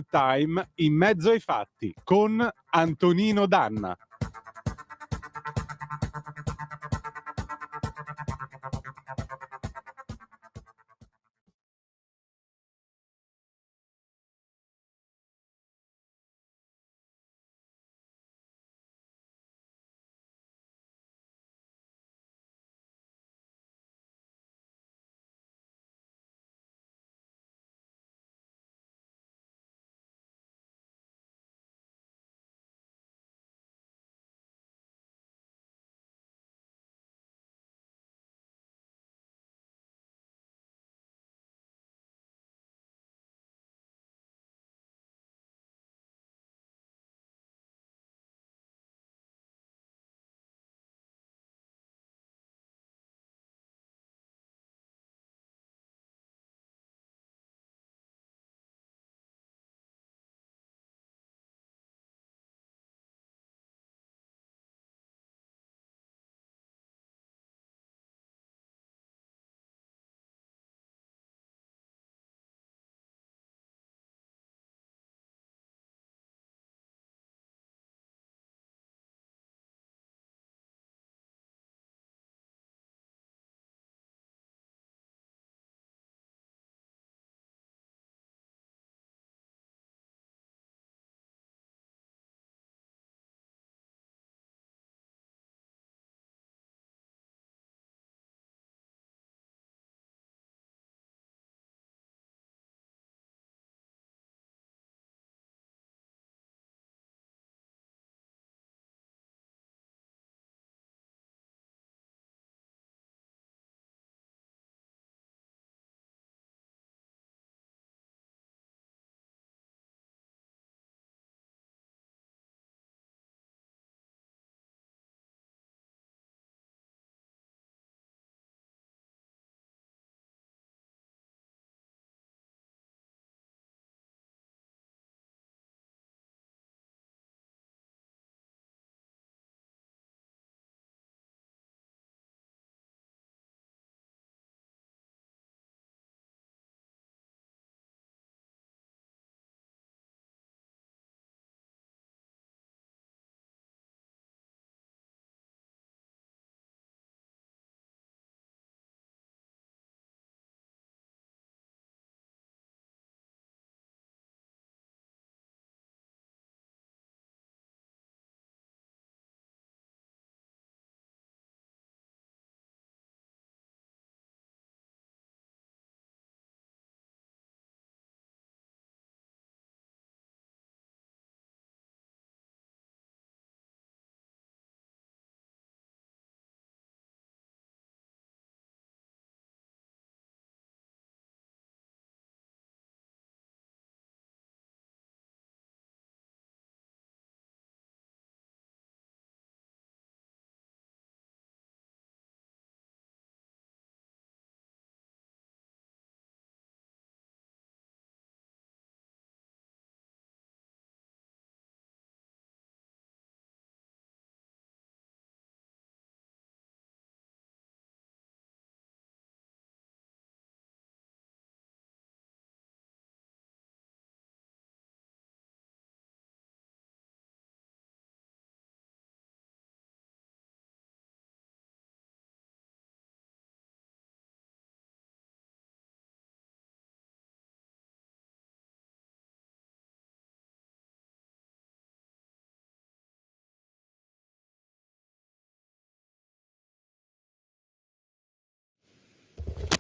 Time in mezzo ai fatti con Antonino Danna.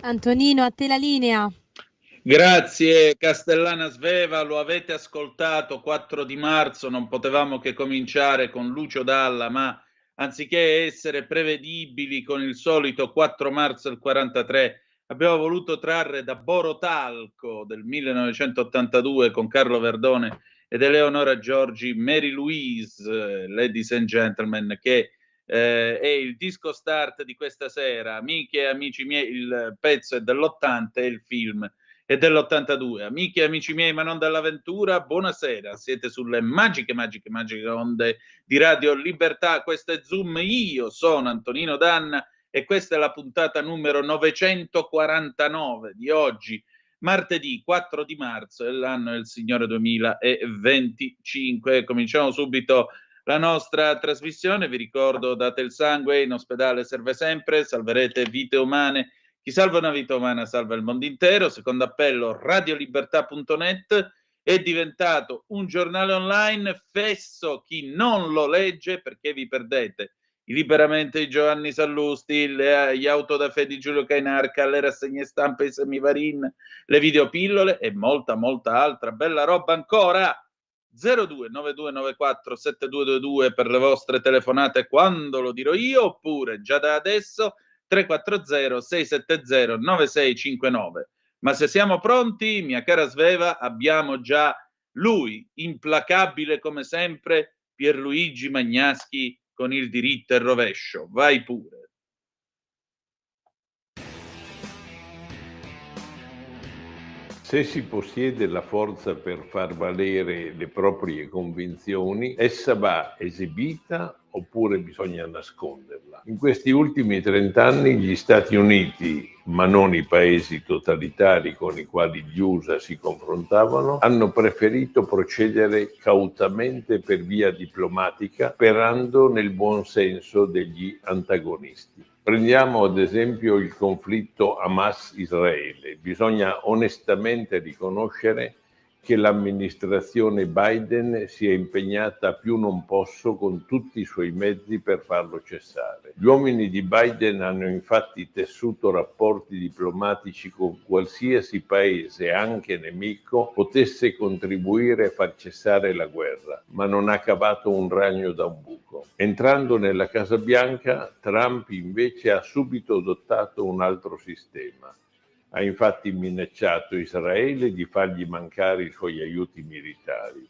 Antonino, a te la linea. Grazie Castellana Sveva, lo avete ascoltato, 4 di marzo, non potevamo che cominciare con Lucio Dalla, ma anziché essere prevedibili con il solito 4 marzo del 43, abbiamo voluto trarre da Borotalco del 1982 con Carlo Verdone ed Eleonora Giorgi, Mary Louise, Ladies and Gentlemen, che è il disco start di questa sera. Amiche e amici miei, il pezzo è dell'80 e il film è dell'82. Amiche e amici miei, ma non dell'avventura, buonasera. Siete sulle magiche onde di Radio Libertà. Questo è Zoom. Io sono Antonino Danna e questa è la puntata numero 949 di oggi, martedì 4 di marzo e l'anno è il Signore 2025. Cominciamo subito la nostra trasmissione. Vi ricordo, date il sangue, in ospedale serve sempre, salverete vite umane. Chi salva una vita umana salva il mondo intero. Secondo appello, radiolibertà.net è diventato un giornale online. Fesso chi non lo legge, perché vi perdete i liberamente di Giovanni Sallusti, gli autodafè di Giulio Cainarca, le rassegne stampe di Semivarin, le videopillole e molta altra bella roba ancora. 0292947222 per le vostre telefonate quando lo dirò io, oppure già da adesso 340 670 9659. Ma se siamo pronti, mia cara Sveva, abbiamo già lui, implacabile come sempre, Pierluigi Magnaschi con il diritto e il rovescio. Vai pure. Se si possiede la forza per far valere le proprie convinzioni, essa va esibita oppure bisogna nasconderla? In questi ultimi 30 anni gli Stati Uniti, ma non i paesi totalitari con i quali gli USA si confrontavano, hanno preferito procedere cautamente per via diplomatica, sperando nel buon senso degli antagonisti. Prendiamo ad esempio il conflitto Hamas-Israele. Bisogna onestamente riconoscere che l'amministrazione Biden si è impegnata a più non posso con tutti i suoi mezzi per farlo cessare. Gli uomini di Biden hanno infatti tessuto rapporti diplomatici con qualsiasi paese, anche nemico, potesse contribuire a far cessare la guerra, ma non ha cavato un ragno da un buco. Entrando nella Casa Bianca, Trump invece ha subito adottato un altro sistema. Ha infatti minacciato Israele di fargli mancare i suoi aiuti militari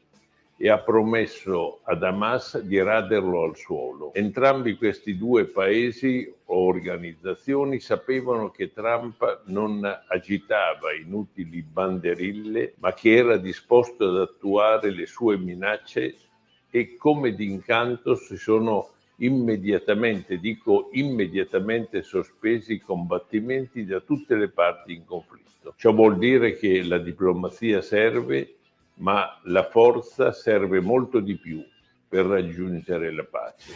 e ha promesso ad Hamas di raderlo al suolo. Entrambi questi due paesi o organizzazioni sapevano che Trump non agitava inutili banderille, ma che era disposto ad attuare le sue minacce e come d'incanto si sono immediatamente sospesi i combattimenti da tutte le parti in conflitto. Ciò vuol dire che la diplomazia serve, ma la forza serve molto di più per raggiungere la pace.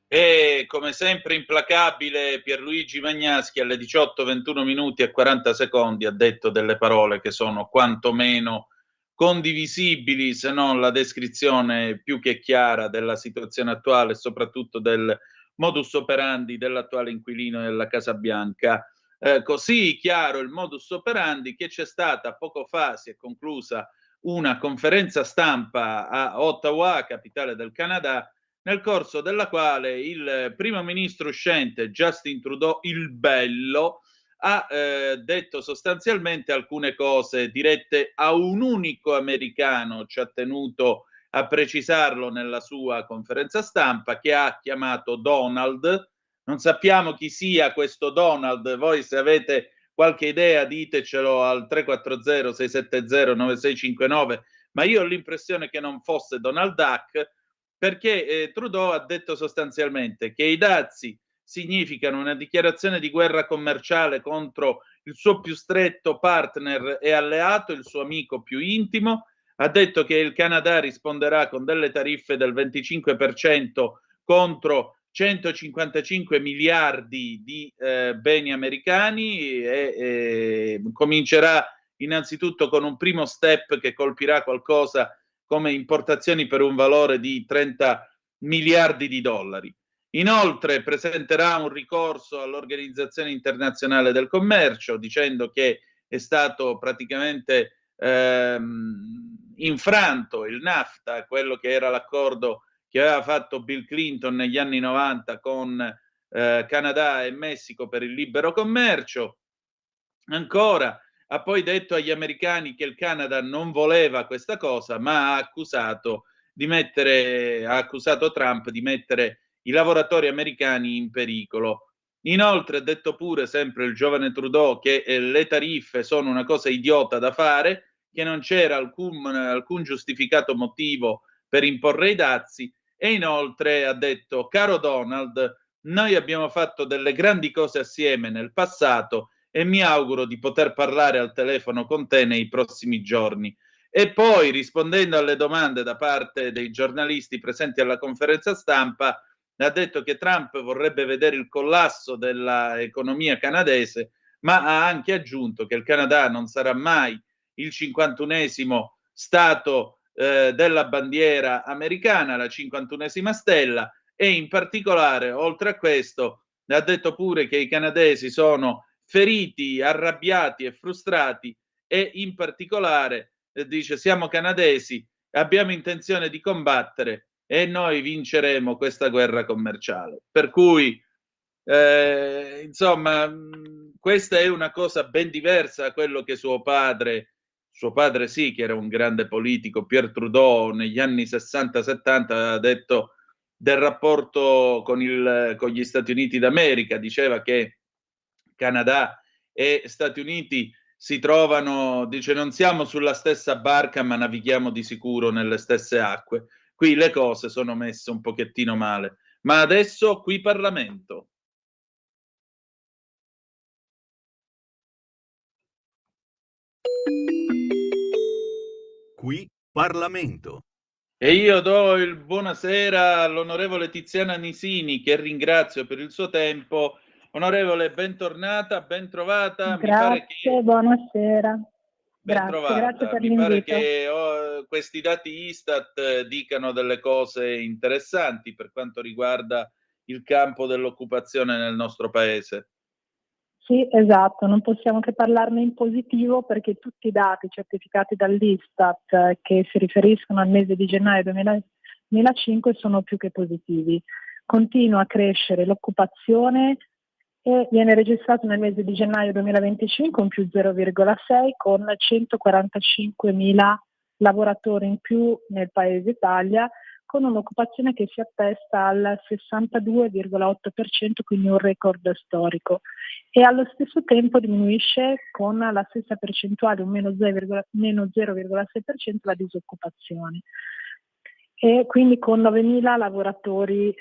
E come sempre implacabile Pierluigi Magnaschi alle 18:21 minuti e 40 secondi ha detto delle parole che sono quantomeno condivisibili, se non la descrizione più che chiara della situazione attuale e soprattutto del modus operandi dell'attuale inquilino della Casa Bianca. Così chiaro il modus operandi che c'è stata poco fa, si è conclusa una conferenza stampa a Ottawa, capitale del Canada, nel corso della quale il primo ministro uscente Justin Trudeau, il bello, ha detto sostanzialmente alcune cose dirette a un unico americano, ci ha tenuto a precisarlo nella sua conferenza stampa, che ha chiamato Donald. Non sappiamo chi sia questo Donald, voi se avete qualche idea ditecelo al 340 670 9659, ma io ho l'impressione che non fosse Donald Duck, perché Trudeau ha detto sostanzialmente che i dazi significano una dichiarazione di guerra commerciale contro il suo più stretto partner e alleato, il suo amico più intimo. Ha detto che il Canada risponderà con delle tariffe del 25% contro 155 miliardi di beni americani e comincerà innanzitutto con un primo step che colpirà qualcosa come importazioni per un valore di 30 miliardi di dollari. Inoltre presenterà un ricorso all'Organizzazione Internazionale del Commercio dicendo che è stato praticamente infranto il NAFTA, quello che era l'accordo che aveva fatto Bill Clinton negli anni 90 con Canada e Messico per il libero commercio. Ancora, ha poi detto agli americani che il Canada non voleva questa cosa, ma ha accusato Trump di mettere i lavoratori americani in pericolo. Inoltre ha detto pure sempre il giovane Trudeau che le tariffe sono una cosa idiota da fare, che non c'era alcun giustificato motivo per imporre i dazi, e inoltre ha detto: caro Donald, Noi abbiamo fatto delle grandi cose assieme nel passato e mi auguro di poter parlare al telefono con te nei prossimi giorni. E poi, rispondendo alle domande da parte dei giornalisti presenti alla conferenza stampa, ha detto che Trump vorrebbe vedere il collasso dell'economia canadese, ma ha anche aggiunto che il Canada non sarà mai il 51esimo stato della bandiera americana, la 51esima stella, e in particolare, oltre a questo, ha detto pure che i canadesi sono feriti, arrabbiati e frustrati e in particolare dice siamo canadesi, abbiamo intenzione di combattere e noi vinceremo questa guerra commerciale. Per cui insomma, questa è una cosa ben diversa da quello che suo padre sì, che era un grande politico, Pierre Trudeau, negli anni 60-70 ha detto del rapporto con gli Stati Uniti d'America, diceva che Canada e Stati Uniti si trovano, dice non siamo sulla stessa barca ma navighiamo di sicuro nelle stesse acque. Qui le cose sono messe un pochettino male. Ma adesso qui Parlamento. Qui Parlamento. E io do il buonasera all'onorevole Tiziana Nisini, che ringrazio per il suo tempo. Onorevole, bentornata, ben trovata. Grazie, buonasera. Ben Grazie per Mi pare l'invito. che questi dati Istat dicano delle cose interessanti per quanto riguarda il campo dell'occupazione nel nostro paese. Sì, esatto, non possiamo che parlarne in positivo perché tutti i dati certificati dall'Istat che si riferiscono al mese di gennaio 2005 sono più che positivi. Continua a crescere l'occupazione e viene registrato nel mese di gennaio 2025 un più 0,6 con 145.000 lavoratori in più nel paese Italia, con un'occupazione che si attesta al 62,8%, quindi un record storico. E allo stesso tempo diminuisce con la stessa percentuale, un meno 0,6% la disoccupazione. E quindi con 9.000 lavoratori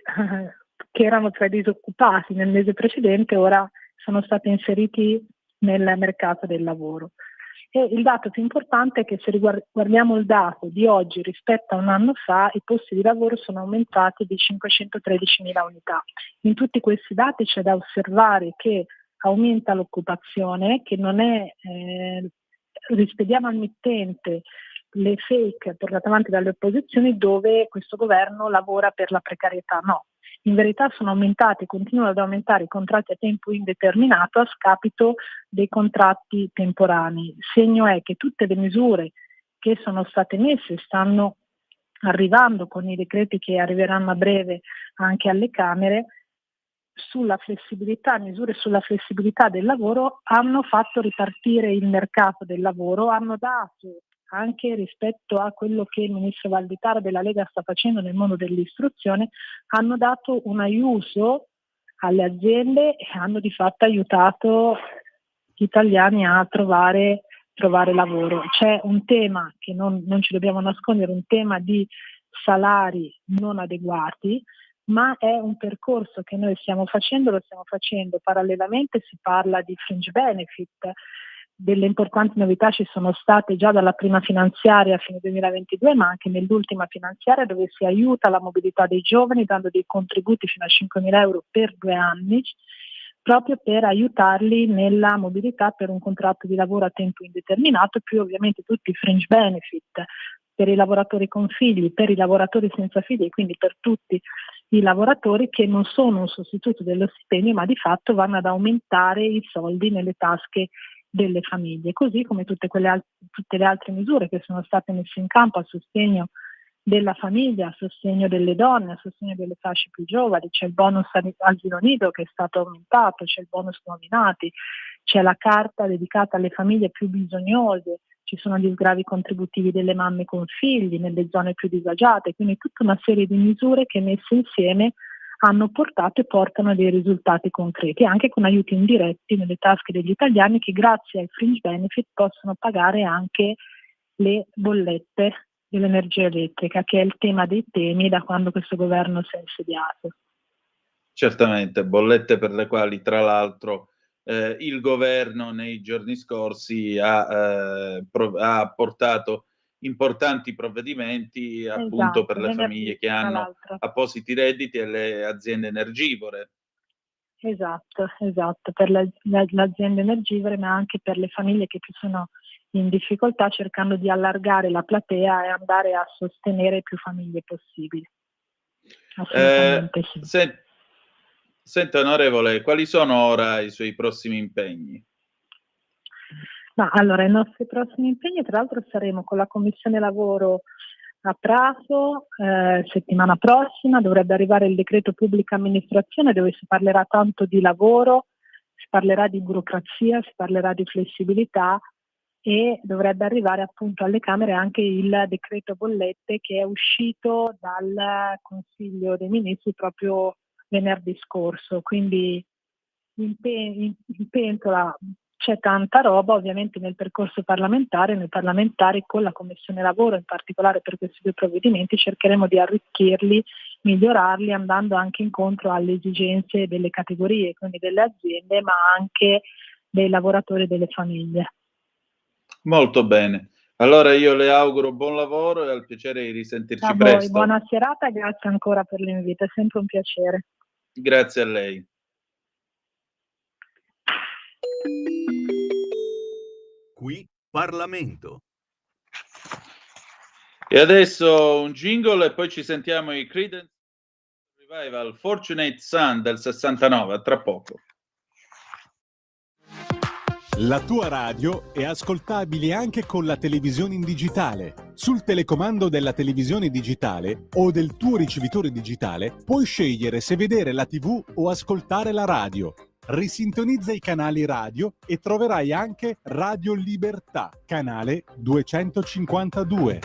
che erano tra i disoccupati nel mese precedente, ora sono stati inseriti nel mercato del lavoro. E il dato più importante è che se guardiamo il dato di oggi rispetto a un anno fa, i posti di lavoro sono aumentati di 513.000 unità. In tutti questi dati c'è da osservare che aumenta l'occupazione, che non è, rispediamo al mittente le fake portate avanti dalle opposizioni dove questo governo lavora per la precarietà, no. In verità sono aumentati, continuano ad aumentare i contratti a tempo indeterminato a scapito dei contratti temporanei. Il segno è che tutte le misure che sono state messe stanno arrivando con i decreti che arriveranno a breve anche alle Camere sulla flessibilità, misure sulla flessibilità del lavoro hanno fatto ripartire il mercato del lavoro, hanno dato anche rispetto a quello che il ministro Valditara della Lega sta facendo nel mondo dell'istruzione, hanno dato un aiuto alle aziende e hanno di fatto aiutato gli italiani a trovare lavoro. C'è un tema che non ci dobbiamo nascondere, un tema di salari non adeguati, ma è un percorso che noi stiamo facendo, lo stiamo facendo parallelamente, si parla di fringe benefit. Delle importanti novità ci sono state già dalla prima finanziaria a fine 2022, ma anche nell'ultima finanziaria, dove si aiuta la mobilità dei giovani dando dei contributi fino a 5.000 euro per 2 anni, proprio per aiutarli nella mobilità per un contratto di lavoro a tempo indeterminato, più ovviamente tutti i fringe benefit per i lavoratori con figli, per i lavoratori senza figli, quindi per tutti i lavoratori che non sono un sostituto dello stipendio, ma di fatto vanno ad aumentare i soldi nelle tasche delle famiglie, così come tutte le altre misure che sono state messe in campo a sostegno della famiglia, a sostegno delle donne, a sostegno delle fasce più giovani. C'è il bonus asilo nido che è stato aumentato, c'è il bonus nominati, c'è la carta dedicata alle famiglie più bisognose, ci sono gli sgravi contributivi delle mamme con figli nelle zone più disagiate, quindi tutta una serie di misure che messe insieme hanno portato e portano dei risultati concreti, anche con aiuti indiretti nelle tasche degli italiani che grazie ai fringe benefit possono pagare anche le bollette dell'energia elettrica, che è il tema dei temi da quando questo governo si è insediato. Certamente, bollette per le quali tra l'altro il governo nei giorni scorsi ha portato importanti provvedimenti appunto per Esatto, le venerdì famiglie che tra hanno l'altro. appositi redditi e le aziende energivore. Esatto, per le aziende energivore, ma anche per le famiglie che più sono in difficoltà, cercando di allargare la platea e andare a sostenere più famiglie possibili. Assolutamente sì. Senta onorevole, quali sono ora i suoi prossimi impegni? Ma allora, i nostri prossimi impegni, tra l'altro, saremo con la Commissione Lavoro a Prato settimana prossima. Dovrebbe arrivare il decreto pubblica amministrazione, dove si parlerà tanto di lavoro, si parlerà di burocrazia, si parlerà di flessibilità, e dovrebbe arrivare appunto alle Camere anche il decreto bollette, che è uscito dal Consiglio dei Ministri proprio venerdì scorso. Quindi in pentola c'è tanta roba. Ovviamente nel percorso parlamentare, noi parlamentari con la Commissione Lavoro, in particolare per questi due provvedimenti, cercheremo di arricchirli, migliorarli, andando anche incontro alle esigenze delle categorie, quindi delle aziende, ma anche dei lavoratori e delle famiglie. Molto bene. Allora io le auguro buon lavoro e al piacere di risentirci A voi, presto. buona serata e grazie ancora per l'invito, è sempre un piacere. Grazie a lei. Qui Parlamento. E adesso un jingle e poi ci sentiamo i Creedence Revival, Fortunate Son del 69, a tra poco. La tua radio è ascoltabile anche con la televisione in digitale. Sul telecomando della televisione digitale o del tuo ricevitore digitale puoi scegliere se vedere la TV o ascoltare la radio. Risintonizza i canali radio e troverai anche Radio Libertà, canale 252.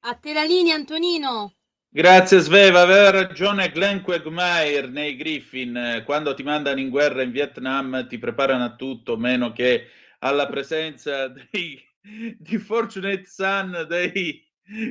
A te la linea, Antonino. Grazie Sveva, aveva ragione Glenn Quagmire nei Griffin, quando ti mandano in guerra in Vietnam ti preparano a tutto meno che alla presenza di Fortunate Son, dei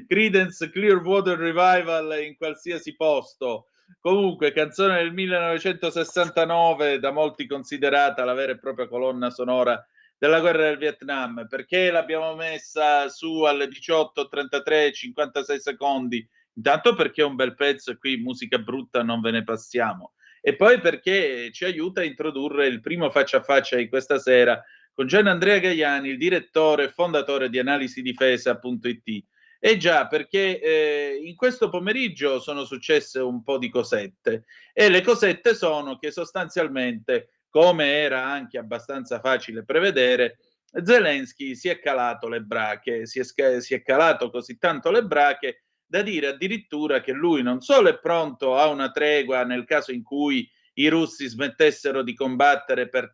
Creedence Clearwater Revival in qualsiasi posto. Comunque, canzone del 1969, da molti considerata la vera e propria colonna sonora della guerra del Vietnam. Perché l'abbiamo messa su alle 18:33, 56 secondi? Intanto perché è un bel pezzo e qui musica brutta non ve ne passiamo. E poi perché ci aiuta a introdurre il primo faccia a faccia di questa sera con Gianandrea Gaiani, il direttore e fondatore di analisidifesa.it. Eh già, perché in questo pomeriggio sono successe un po' di cosette e le cosette sono che sostanzialmente, come era anche abbastanza facile prevedere, Zelensky si è calato le brache, si è calato così tanto le brache da dire addirittura che lui non solo è pronto a una tregua nel caso in cui i russi smettessero di combattere per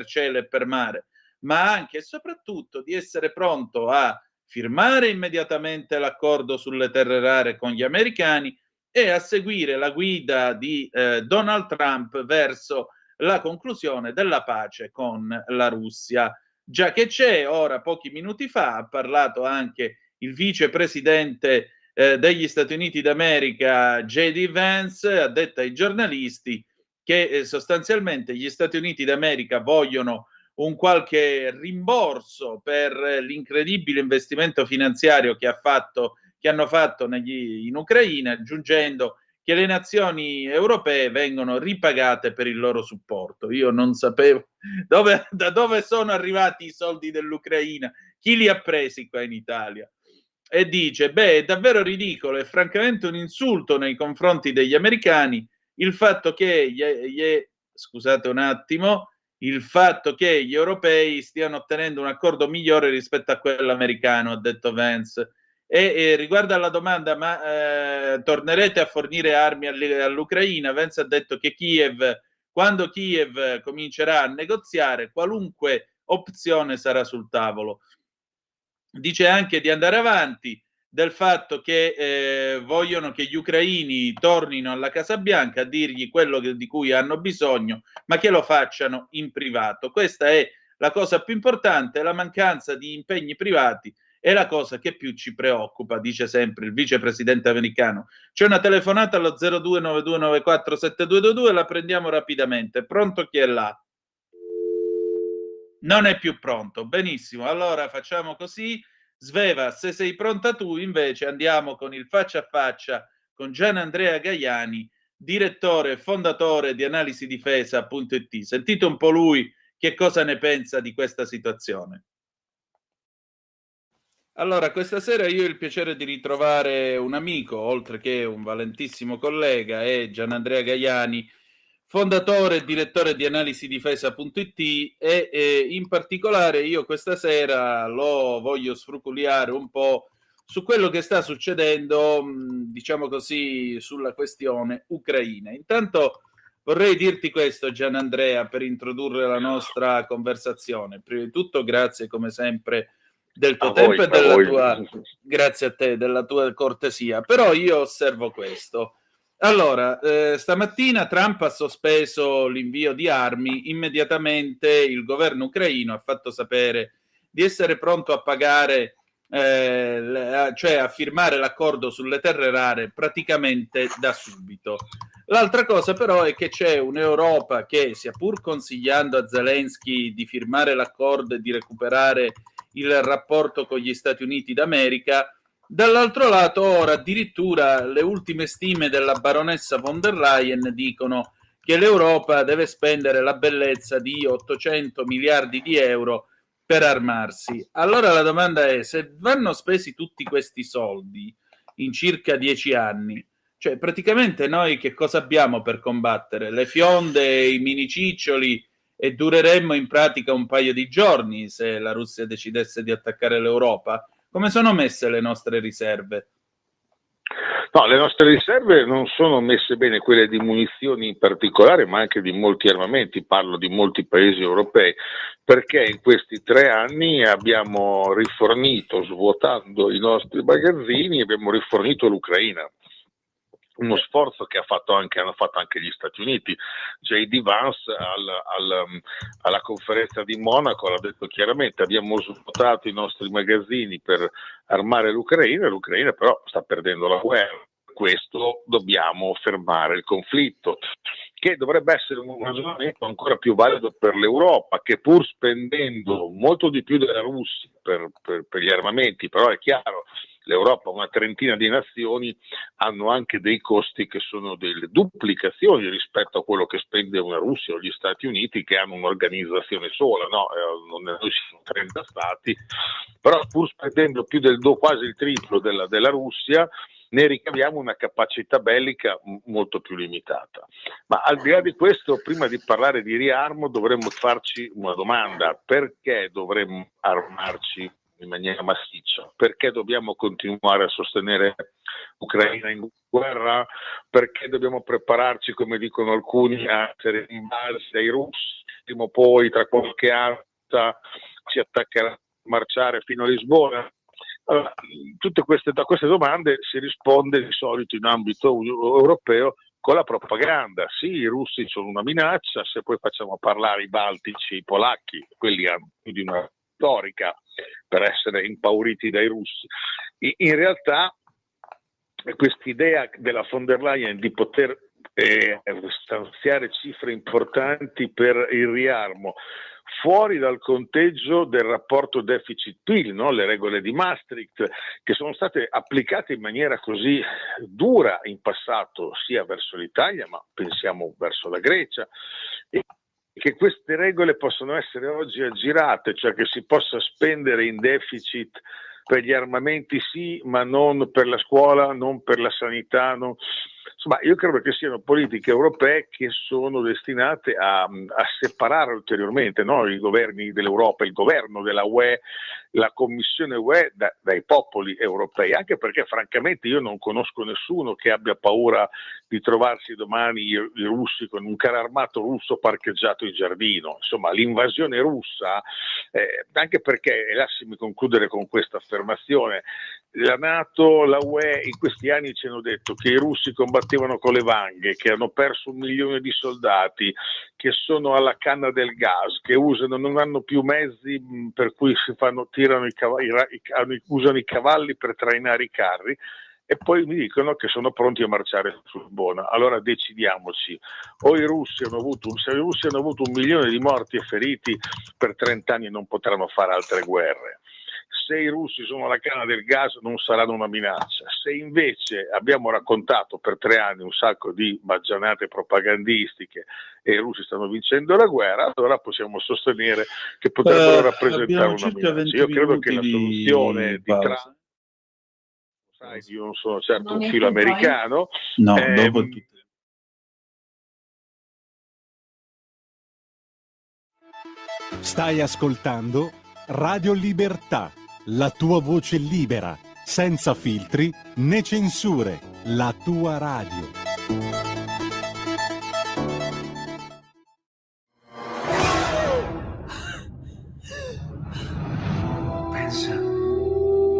cielo e per mare, ma anche e soprattutto di essere pronto a firmare immediatamente l'accordo sulle terre rare con gli americani e a seguire la guida di Donald Trump verso la conclusione della pace con la Russia. Già che c'è, ora pochi minuti fa ha parlato anche il vicepresidente degli Stati Uniti d'America, J.D. Vance, ha detto ai giornalisti che sostanzialmente gli Stati Uniti d'America vogliono un qualche rimborso per l'incredibile investimento finanziario che hanno fatto in Ucraina, aggiungendo che le nazioni europee vengono ripagate per il loro supporto. Io non sapevo da dove sono arrivati i soldi dell'Ucraina, chi li ha presi qua in Italia. E dice, beh, è davvero ridicolo, è francamente un insulto nei confronti degli americani il fatto che scusate un attimo, il fatto che gli europei stiano ottenendo un accordo migliore rispetto a quello americano, ha detto Vance. E riguardo alla domanda, ma tornerete a fornire armi all'Ucraina? Vance ha detto che quando Kiev comincerà a negoziare, qualunque opzione sarà sul tavolo. Dice anche di andare avanti, del fatto che vogliono che gli ucraini tornino alla Casa Bianca a dirgli quello di cui hanno bisogno, ma che lo facciano in privato. Questa è la cosa più importante, la mancanza di impegni privati è la cosa che più ci preoccupa, dice sempre il vicepresidente americano. C'è una telefonata allo 0292947222, la prendiamo rapidamente. Pronto, chi è là? Non è più pronto. Benissimo, allora facciamo così. Sveva, se sei pronta tu, invece andiamo con il faccia a faccia con Gianandrea Gaiani, direttore e fondatore di analisidifesa.it. Sentite un po' lui che cosa ne pensa di questa situazione. Allora, questa sera io ho il piacere di ritrovare un amico, oltre che un valentissimo collega, è Gianandrea Gaiani, fondatore e direttore di analisidifesa.it e in particolare io questa sera lo voglio sfruculiare un po' su quello che sta succedendo, diciamo così, sulla questione ucraina. Intanto vorrei dirti questo, Gianandrea, per introdurre la nostra conversazione. Prima di tutto grazie come sempre del tuo tempo e della tua, grazie a te, della tua cortesia. Però io osservo questo. Allora, stamattina Trump ha sospeso l'invio di armi, immediatamente il governo ucraino ha fatto sapere di essere pronto a pagare, cioè a firmare l'accordo sulle terre rare praticamente da subito. L'altra cosa però è che c'è un'Europa che, sia pur consigliando a Zelensky di firmare l'accordo e di recuperare il rapporto con gli Stati Uniti d'America, dall'altro lato ora addirittura le ultime stime della baronessa von der Leyen dicono che l'Europa deve spendere la bellezza di 800 miliardi di euro per armarsi. Allora la domanda è, se vanno spesi tutti questi soldi in circa 10 anni, cioè praticamente noi che cosa abbiamo per combattere? Le fionde, i miniciccioli, e dureremmo in pratica un paio di giorni se la Russia decidesse di attaccare l'Europa. Come sono messe le nostre riserve? No, le nostre riserve non sono messe bene, quelle di munizioni in particolare, ma anche di molti armamenti, parlo di molti paesi europei, perché in questi 3 anni abbiamo rifornito, svuotando i nostri magazzini, abbiamo rifornito l'Ucraina. Uno sforzo che hanno fatto anche gli Stati Uniti. J.D. Vance alla conferenza di Monaco l'ha detto chiaramente: abbiamo svuotato i nostri magazzini per armare l'Ucraina però sta perdendo la guerra. questo dobbiamo fermare il conflitto, che dovrebbe essere un ragionamento ancora più valido per l'Europa, che pur spendendo molto di più della Russia per gli armamenti, però è chiaro, l'Europa, una trentina di nazioni, hanno anche dei costi che sono delle duplicazioni rispetto a quello che spende una Russia o gli Stati Uniti, che hanno un'organizzazione sola, no? Noi siamo 30 stati, però pur spendendo più quasi il triplo della Russia, ne ricaviamo una capacità bellica molto più limitata. Ma al di là di questo, prima di parlare di riarmo, dovremmo farci una domanda: perché dovremmo armarci in maniera massiccia? Perché dobbiamo continuare a sostenere l'Ucraina in guerra? Perché dobbiamo prepararci, come dicono alcuni, a essere invasi dai russi? Prima o poi, tra qualche anno, ci attaccherà a marciare fino a Lisbona? Allora, da queste domande si risponde di solito in ambito europeo con la propaganda. Sì, i russi sono una minaccia, se poi facciamo parlare i baltici, i polacchi, quelli hanno più di una storica per essere impauriti dai russi. In realtà quest'idea della von der Leyen di poter stanziare cifre importanti per il riarmo fuori dal conteggio del rapporto deficit-PIL, no? Le regole di Maastricht, che sono state applicate in maniera così dura in passato sia verso l'Italia, ma pensiamo verso la Grecia, e che queste regole possono essere oggi aggirate, cioè che si possa spendere in deficit per gli armamenti sì, ma non per la scuola, non per la sanità. Insomma, io credo che siano politiche europee che sono destinate a separare ulteriormente, no? I governi dell'Europa, il governo della UE, la Commissione UE dai popoli europei, anche perché francamente io non conosco nessuno che abbia paura di trovarsi domani i russi con un carro armato russo parcheggiato in giardino. Insomma, l'invasione russa, anche perché, e lasciami concludere con questa affermazione, la NATO, la UE in questi anni ci hanno detto che i russi combattevano con le vanghe, che hanno perso 1 milione di soldati, che sono alla canna del gas, che non hanno più mezzi per cui usano i cavalli per trainare i carri, e poi mi dicono che sono pronti a marciare su Lisbona. Allora decidiamoci: o se i russi hanno avuto 1 milione di morti e feriti, per 30 anni non potranno fare altre guerre. Se i russi sono alla canna del gas non saranno una minaccia. Se invece abbiamo raccontato per 3 anni un sacco di baggianate propagandistiche e i russi stanno vincendo la guerra, allora possiamo sostenere che potrebbero rappresentare una minaccia. Io credo che la soluzione di Trump, sai, io non sono certo un filo americano, no, dopo Stai ascoltando Radio Libertà, la tua voce libera, senza filtri né censure, la tua radio. Pensa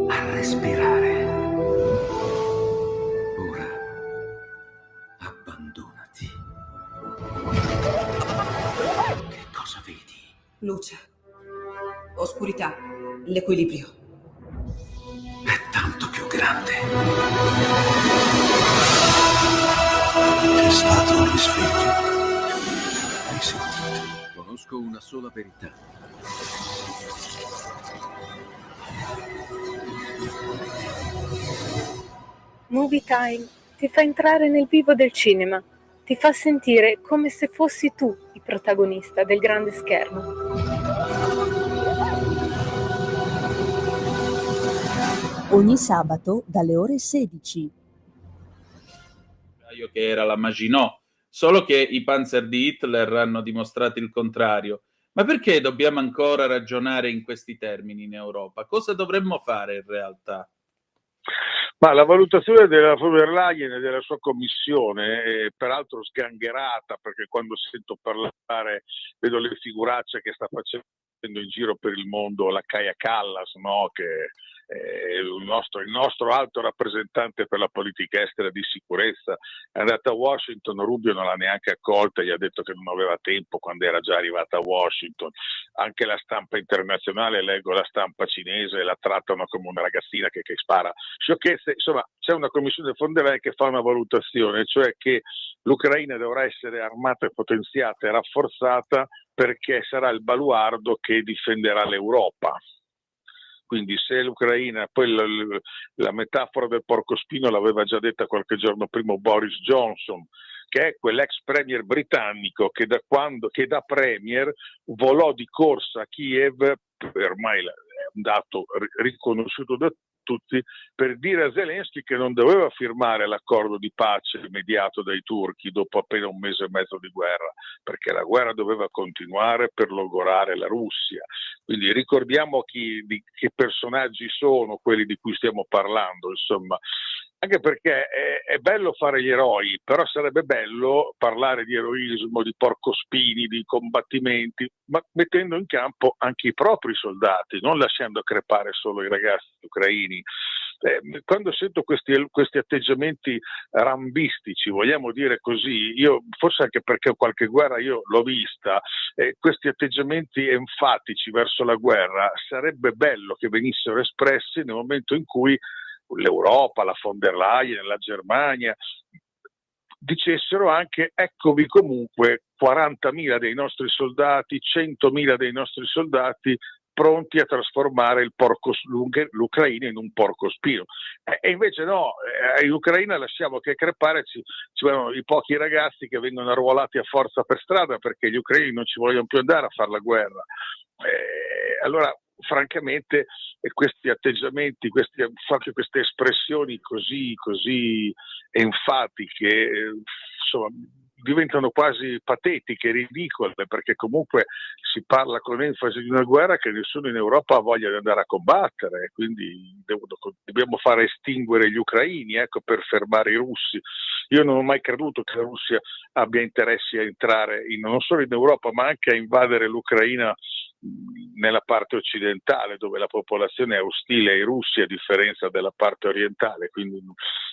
a respirare. Ora abbandonati. Che cosa vedi? Luce, oscurità, l'equilibrio. È tanto più grande. È stato un risveglio. Hai sentito? Conosco una sola verità. Movie Time ti fa entrare nel vivo del cinema, ti fa sentire come se fossi tu il protagonista del grande schermo. Ogni sabato dalle ore 16. Che era la Maginot, solo che i Panzer di Hitler hanno dimostrato il contrario. Ma perché dobbiamo ancora ragionare in questi termini in Europa? Cosa dovremmo fare in realtà? Ma la valutazione della von der Leyen e della sua commissione è peraltro sgangherata, perché quando sento parlare vedo le figuracce che sta facendo in giro per il mondo la Kaja Kallas, no? Che il nostro alto rappresentante per la politica estera di sicurezza è andato a Washington, Rubio non l'ha neanche accolta, gli ha detto che non aveva tempo quando era già arrivata a Washington. Anche la stampa internazionale, leggo la stampa cinese, la trattano come una ragazzina che spara sciocchezze. Insomma, c'è una commissione von der Leyen che fa una valutazione, cioè che l'Ucraina dovrà essere armata e potenziata e rafforzata perché sarà il baluardo che difenderà l'Europa. Quindi se l'Ucraina, poi la metafora del porcospino l'aveva già detta qualche giorno prima Boris Johnson, che è quell'ex premier britannico che da premier volò di corsa a Kiev, ormai è un dato riconosciuto da tutti, per dire a Zelensky che non doveva firmare l'accordo di pace mediato dai turchi dopo appena un mese e mezzo di guerra, perché la guerra doveva continuare per logorare la Russia. Quindi ricordiamo che personaggi sono quelli di cui stiamo parlando, insomma, anche perché è bello fare gli eroi, però sarebbe bello parlare di eroismo, di porcospini, di combattimenti, ma mettendo in campo anche i propri soldati, non lasciando crepare solo i ragazzi ucraini. Quando sento questi atteggiamenti rambistici, vogliamo dire così, io forse anche perché qualche guerra io l'ho vista, questi atteggiamenti enfatici verso la guerra sarebbe bello che venissero espressi nel momento in cui l'Europa, la von der Leyen, la Germania dicessero anche: eccovi comunque 40.000 dei nostri soldati, 100.000 dei nostri soldati pronti a trasformare l'Ucraina in un porcospino. E invece no, in Ucraina lasciamo che crepare ci sono i pochi ragazzi che vengono arruolati a forza per strada perché gli ucraini non ci vogliono più andare a fare la guerra. Allora, francamente, questi atteggiamenti, queste espressioni così enfatiche, insomma, diventano quasi patetiche, ridicole, perché comunque si parla con enfasi di una guerra che nessuno in Europa ha voglia di andare a combattere, quindi dobbiamo fare estinguere gli ucraini, per fermare i russi. Io non ho mai creduto che la Russia abbia interessi a entrare non solo in Europa, ma anche a invadere l'Ucraina nella parte occidentale, dove la popolazione è ostile ai russi a differenza della parte orientale. Quindi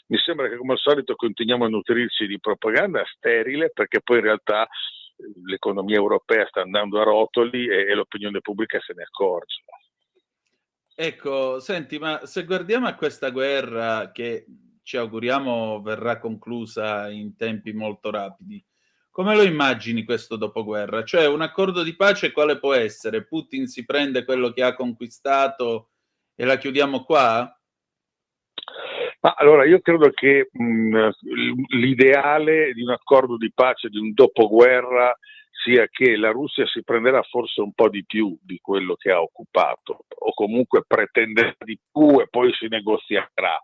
mi sembra che, come al solito, continuiamo a nutrirci di propaganda sterile, perché poi in realtà l'economia europea sta andando a rotoli e l'opinione pubblica se ne accorge. Ecco, senti, ma se guardiamo a questa guerra che ci auguriamo verrà conclusa in tempi molto rapidi, come lo immagini questo dopoguerra? Cioè, un accordo di pace quale può essere? Putin si prende quello che ha conquistato e la chiudiamo qua? Ma allora, io credo che l'ideale di un accordo di pace, di un dopoguerra, sia che la Russia si prenderà forse un po' di più di quello che ha occupato, o comunque pretenderà di più e poi si negozierà.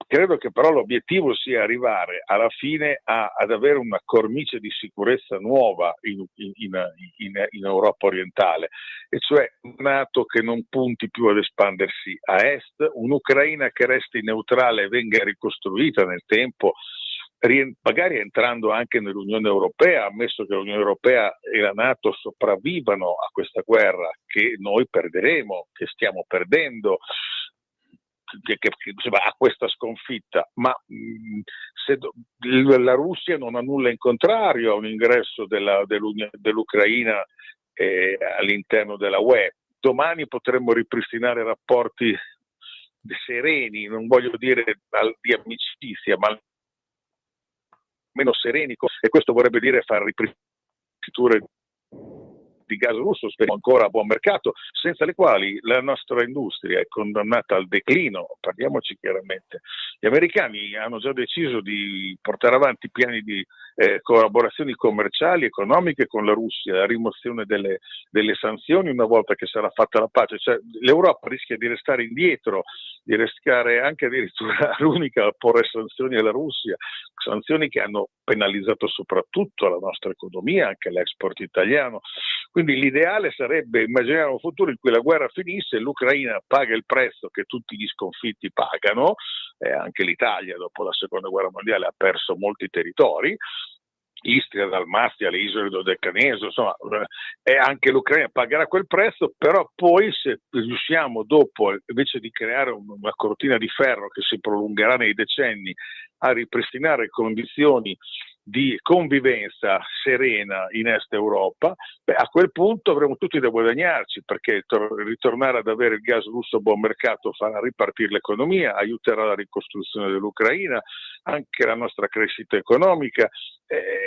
Credo che però l'obiettivo sia arrivare alla fine ad avere una cornice di sicurezza nuova in Europa orientale, e cioè un NATO che non punti più ad espandersi a est, un'Ucraina che resti neutrale e venga ricostruita nel tempo, magari entrando anche nell'Unione Europea, ammesso che l'Unione Europea e la NATO sopravvivano a questa guerra che noi perderemo, che stiamo perdendo, a questa sconfitta, ma se la Russia non ha nulla in contrario a un ingresso dell'Ucraina all'interno della UE. Domani potremmo ripristinare rapporti sereni, non voglio dire di amicizia, ma meno sereni, e questo vorrebbe dire far ripristinature di gas russo, speriamo ancora a buon mercato, senza le quali la nostra industria è condannata al declino. Parliamoci chiaramente. Gli americani hanno già deciso di portare avanti piani di collaborazioni commerciali, economiche con la Russia, la rimozione delle sanzioni una volta che sarà fatta la pace. Cioè, l'Europa rischia di restare indietro, di restare anche addirittura l'unica a porre sanzioni alla Russia, sanzioni che hanno penalizzato soprattutto la nostra economia, anche l'export italiano. Quindi l'ideale sarebbe immaginare un futuro in cui la guerra finisse, l'Ucraina paga il prezzo che tutti gli sconfitti pagano, anche l'Italia dopo la seconda guerra mondiale ha perso molti territori, Istria, Dalmazia, le isole Dodecanese, insomma, e anche l'Ucraina pagherà quel prezzo, però poi se riusciamo dopo, invece di creare una cortina di ferro che si prolungherà nei decenni, a ripristinare condizioni di convivenza serena in Est Europa, a quel punto avremo tutti da guadagnarci, perché ritornare ad avere il gas russo a buon mercato farà ripartire l'economia, aiuterà la ricostruzione dell'Ucraina, anche la nostra crescita economica.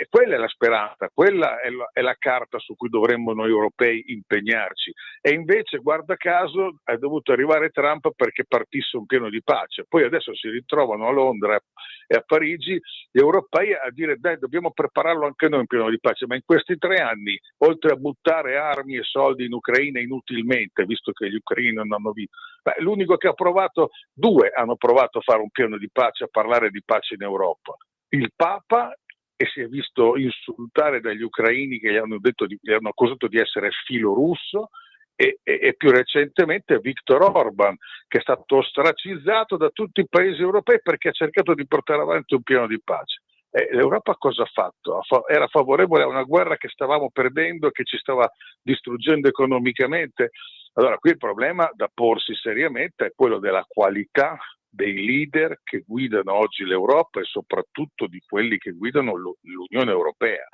Quella è la speranza, quella è la carta su cui dovremmo noi europei impegnarci. E invece, guarda caso, è dovuto arrivare Trump perché partisse un piano di pace. Poi adesso si ritrovano a Londra e a Parigi gli europei a dire dai, dobbiamo prepararlo anche noi un piano di pace, ma in questi 3 anni, oltre a buttare armi e soldi in Ucraina inutilmente, visto che gli ucraini non hanno visto, l'unico che ha provato, 2 hanno provato a fare un piano di pace, a parlare di pace in Europa. Il Papa, e si è visto insultare dagli ucraini che gli hanno accusato di essere filorusso, e più recentemente Viktor Orban, che è stato ostracizzato da tutti i paesi europei perché ha cercato di portare avanti un piano di pace. L'Europa cosa ha fatto? Era favorevole a una guerra che stavamo perdendo, che ci stava distruggendo economicamente. Allora qui il problema da porsi seriamente è quello della qualità dei leader che guidano oggi l'Europa e soprattutto di quelli che guidano l'Unione Europea,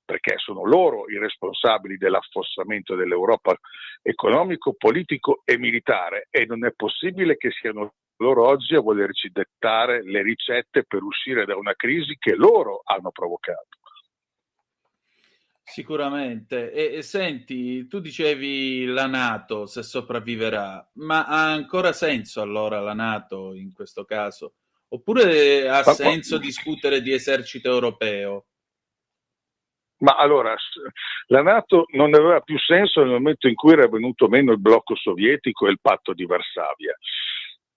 perché sono loro i responsabili dell'affossamento dell'Europa economico, politico e militare, e non è possibile che siano loro oggi a volerci dettare le ricette per uscire da una crisi che loro hanno provocato. Sicuramente. E senti, tu dicevi la NATO se sopravviverà, ma ha ancora senso allora la NATO in questo caso? Oppure ha senso discutere di esercito europeo? Ma allora, la NATO non aveva più senso nel momento in cui era venuto meno il blocco sovietico e il patto di Varsavia.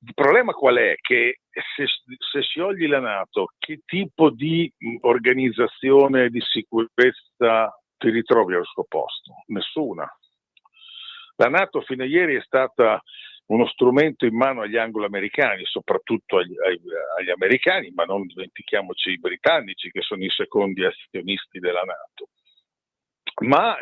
Il problema qual è? Che se sciogli la NATO, che tipo di organizzazione di sicurezza ti ritrovi al suo posto? Nessuna. La NATO fino a ieri è stata uno strumento in mano agli anglo-americani, soprattutto agli americani, ma non dimentichiamoci i britannici che sono i secondi azionisti della NATO. Ma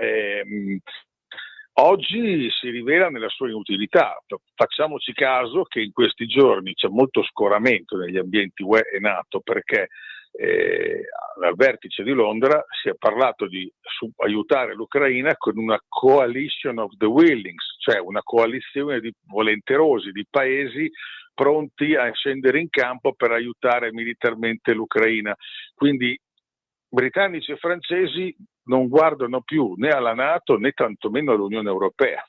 oggi si rivela nella sua inutilità. Facciamoci caso che in questi giorni c'è molto scoramento negli ambienti UE e NATO, perché al vertice di Londra si è parlato di aiutare l'Ucraina con una coalition of the willings, cioè una coalizione di volenterosi, di paesi pronti a scendere in campo per aiutare militarmente l'Ucraina. Quindi britannici e francesi non guardano più né alla NATO né tantomeno all'Unione Europea,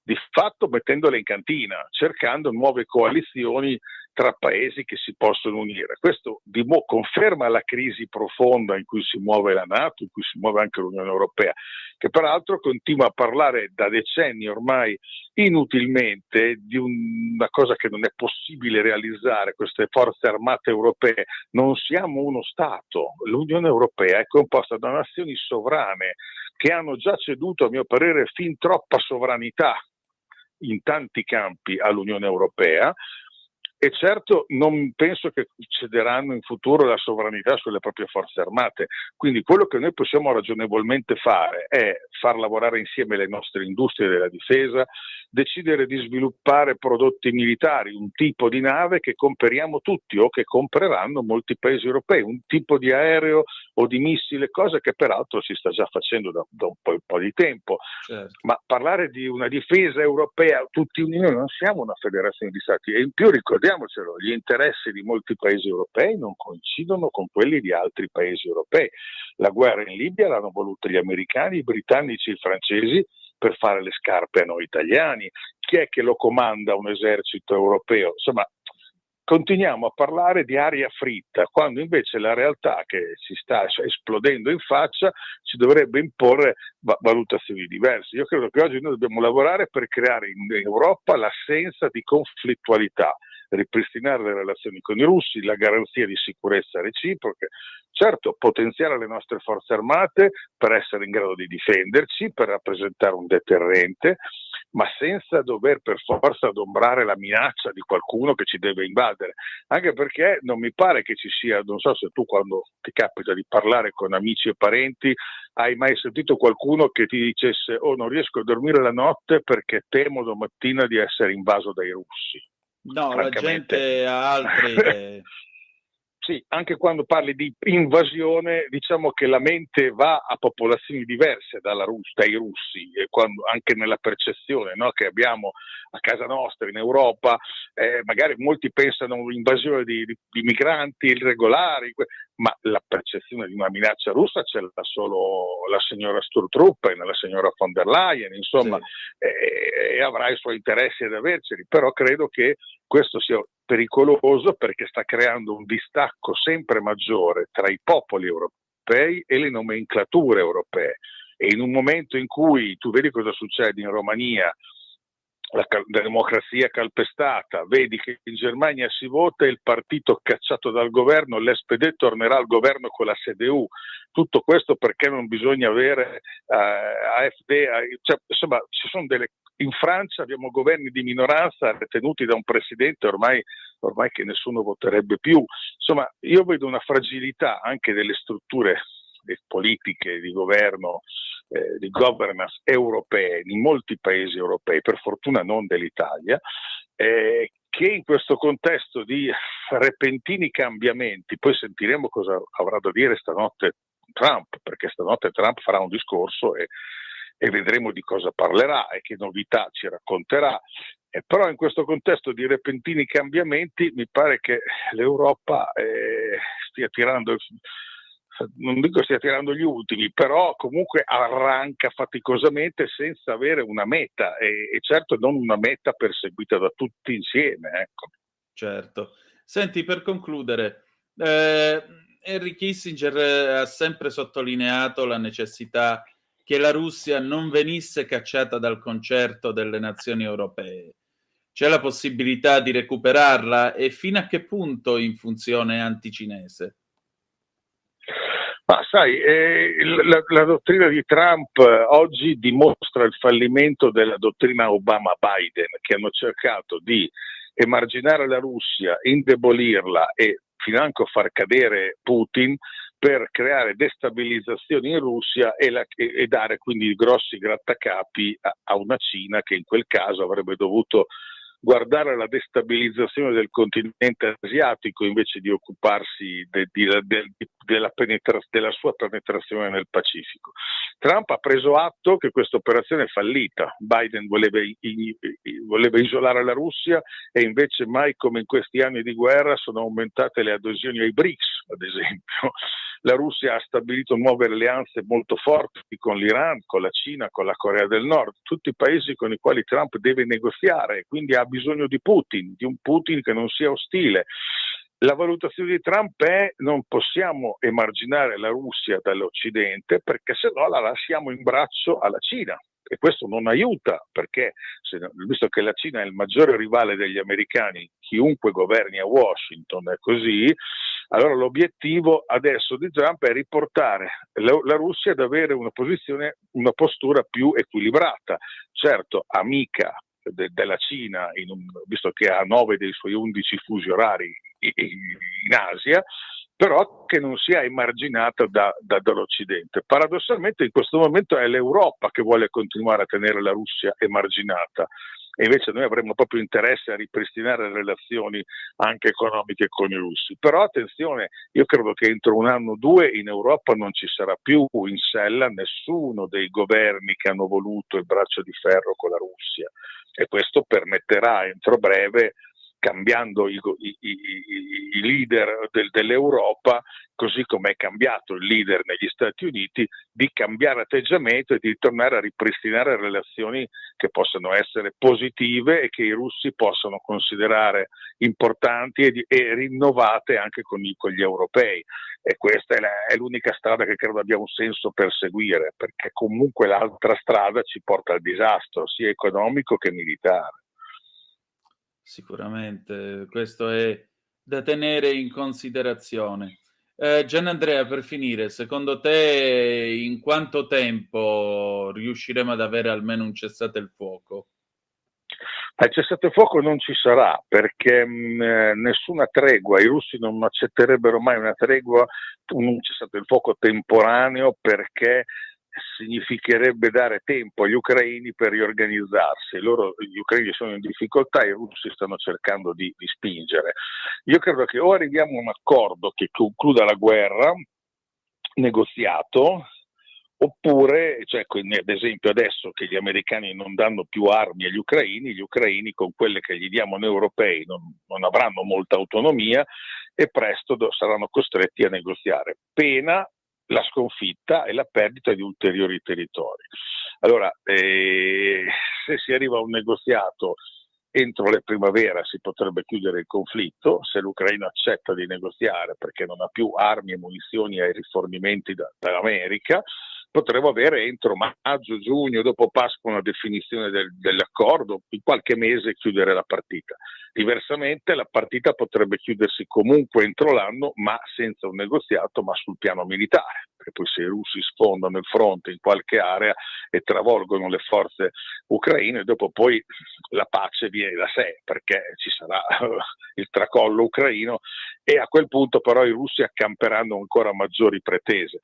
di fatto mettendole in cantina, cercando nuove coalizioni tra paesi che si possono unire. Questo conferma la crisi profonda in cui si muove la NATO, in cui si muove anche l'Unione Europea, che peraltro continua a parlare da decenni ormai inutilmente di una cosa che non è possibile realizzare, queste forze armate europee. Non siamo uno Stato, l'Unione Europea è composta da nazioni sovrane che hanno già ceduto, a mio parere, fin troppa sovranità in tanti campi all'Unione Europea. E certo non penso che cederanno in futuro la sovranità sulle proprie forze armate, quindi quello che noi possiamo ragionevolmente fare è far lavorare insieme le nostre industrie della difesa, decidere di sviluppare prodotti militari, un tipo di nave che comperiamo tutti o che compreranno molti paesi europei, un tipo di aereo o di missile, cosa che peraltro si sta già facendo da un po' di tempo. Certo. Ma parlare di una difesa europea tutti uniti, noi non siamo una federazione di stati, e in più ricordiamocelo, gli interessi di molti paesi europei non coincidono con quelli di altri paesi europei. La guerra in Libia l'hanno voluta gli americani, i britannici e i francesi per fare le scarpe a noi italiani. Chi è che lo comanda un esercito europeo? Insomma, continuiamo a parlare di aria fritta, quando invece la realtà che ci sta esplodendo in faccia ci dovrebbe imporre valutazioni diverse. Io credo che oggi noi dobbiamo lavorare per creare in Europa l'assenza di conflittualità, ripristinare le relazioni con i russi, la garanzia di sicurezza reciproche, certo potenziare le nostre forze armate per essere in grado di difenderci, per rappresentare un deterrente, ma senza dover per forza adombrare la minaccia di qualcuno che ci deve invadere, anche perché non mi pare che ci sia, non so se tu quando ti capita di parlare con amici e parenti hai mai sentito qualcuno che ti dicesse oh non riesco a dormire la notte perché temo domattina di essere invaso dai russi. No, la gente ha altre idee. Sì, anche quando parli di invasione, diciamo che la mente va a popolazioni diverse dai russi, e anche nella percezione, no, che abbiamo a casa nostra in Europa, magari molti pensano a un'invasione di migranti irregolari, ma la percezione di una minaccia russa ce l'ha solo la signora Sturtruppen, la signora von der Leyen, insomma, sì. E avrà i suoi interessi ad averceli, però credo che questo sia pericoloso perché sta creando un distacco sempre maggiore tra i popoli europei e le nomenclature europee, e in un momento in cui tu vedi cosa succede in Romania, la democrazia calpestata, vedi che in Germania si vota e il partito cacciato dal governo, l'SPD tornerà al governo con la CDU, tutto questo perché non bisogna avere AfD, cioè, insomma ci sono in Francia abbiamo governi di minoranza tenuti da un presidente ormai che nessuno voterebbe più, insomma io vedo una fragilità anche delle strutture politiche di governo, di governance europee in molti paesi europei, per fortuna non dell'Italia, che in questo contesto di repentini cambiamenti, poi sentiremo cosa avrà da dire stanotte Trump, perché stanotte Trump farà un discorso e vedremo di cosa parlerà e che novità ci racconterà. Però in questo contesto di repentini cambiamenti mi pare che l'Europa stia tirando, non dico stia tirando gli ultimi, però comunque arranca faticosamente senza avere una meta, e certo non una meta perseguita da tutti insieme. Ecco. Certo. Senti, per concludere, Henry Kissinger ha sempre sottolineato la necessità che la Russia non venisse cacciata dal concerto delle nazioni europee. C'è la possibilità di recuperarla, e fino a che punto in funzione anticinese? Ma sai, la dottrina di Trump oggi dimostra il fallimento della dottrina Obama-Biden, che hanno cercato di emarginare la Russia, indebolirla e financo far cadere Putin per creare destabilizzazioni in Russia e dare quindi grossi grattacapi a una Cina che in quel caso avrebbe dovuto guardare alla destabilizzazione del continente asiatico invece di occuparsi della sua penetrazione nel Pacifico. Trump ha preso atto che questa operazione è fallita. Biden voleva isolare la Russia, e invece mai come in questi anni di guerra sono aumentate le adesioni ai BRICS, ad esempio. La Russia ha stabilito nuove alleanze molto forti con l'Iran, con la Cina, con la Corea del Nord, tutti i paesi con i quali Trump deve negoziare, quindi ha bisogno di un Putin che non sia ostile. La valutazione di Trump è: non possiamo emarginare la Russia dall'Occidente perché se no la lasciamo in braccio alla Cina. E questo non aiuta, perché visto che la Cina è il maggiore rivale degli americani, chiunque governi a Washington è così, allora l'obiettivo adesso di Trump è riportare la Russia ad avere una postura più equilibrata, certo amica della Cina, visto che ha 9 dei suoi 11 fusi orari in Asia, però che non sia emarginata dall'Occidente. Paradossalmente in questo momento è l'Europa che vuole continuare a tenere la Russia emarginata, e invece noi avremmo proprio interesse a ripristinare le relazioni anche economiche con i russi. Però attenzione, io credo che entro un anno o due in Europa non ci sarà più in sella nessuno dei governi che hanno voluto il braccio di ferro con la Russia, e questo permetterà entro breve, cambiando i leader dell'Europa, così come è cambiato il leader negli Stati Uniti, di cambiare atteggiamento e di tornare a ripristinare relazioni che possano essere positive e che i russi possano considerare importanti e rinnovate anche con gli europei. E questa è l'unica strada che credo abbia un senso perseguire, perché comunque l'altra strada ci porta al disastro, sia economico che militare. Sicuramente, questo è da tenere in considerazione. Gianandrea, per finire, secondo te in quanto tempo riusciremo ad avere almeno un cessate il fuoco? Il cessate il fuoco non ci sarà perché nessuna tregua, i russi non accetterebbero mai una tregua, un cessate il fuoco temporaneo, perché significherebbe dare tempo agli ucraini per riorganizzarsi. Gli ucraini sono in difficoltà e i russi stanno cercando di spingere. Io credo che o arriviamo a un accordo che concluda la guerra, negoziato, oppure, cioè, ad esempio adesso che gli americani non danno più armi agli ucraini, gli ucraini con quelle che gli diamo noi europei non avranno molta autonomia e presto saranno costretti a negoziare, pena la sconfitta e la perdita di ulteriori territori. Allora, se si arriva a un negoziato entro la primavera si potrebbe chiudere il conflitto, se l'Ucraina accetta di negoziare perché non ha più armi e munizioni ai rifornimenti dall'America, potremmo avere entro maggio, giugno, dopo Pasqua una definizione dell'accordo, in qualche mese chiudere la partita. Diversamente la partita potrebbe chiudersi comunque entro l'anno, ma senza un negoziato, ma sul piano militare, perché poi se i russi sfondano il fronte in qualche area e travolgono le forze ucraine, dopo poi la pace viene da sé, perché ci sarà il tracollo ucraino e a quel punto però i russi accamperanno ancora maggiori pretese.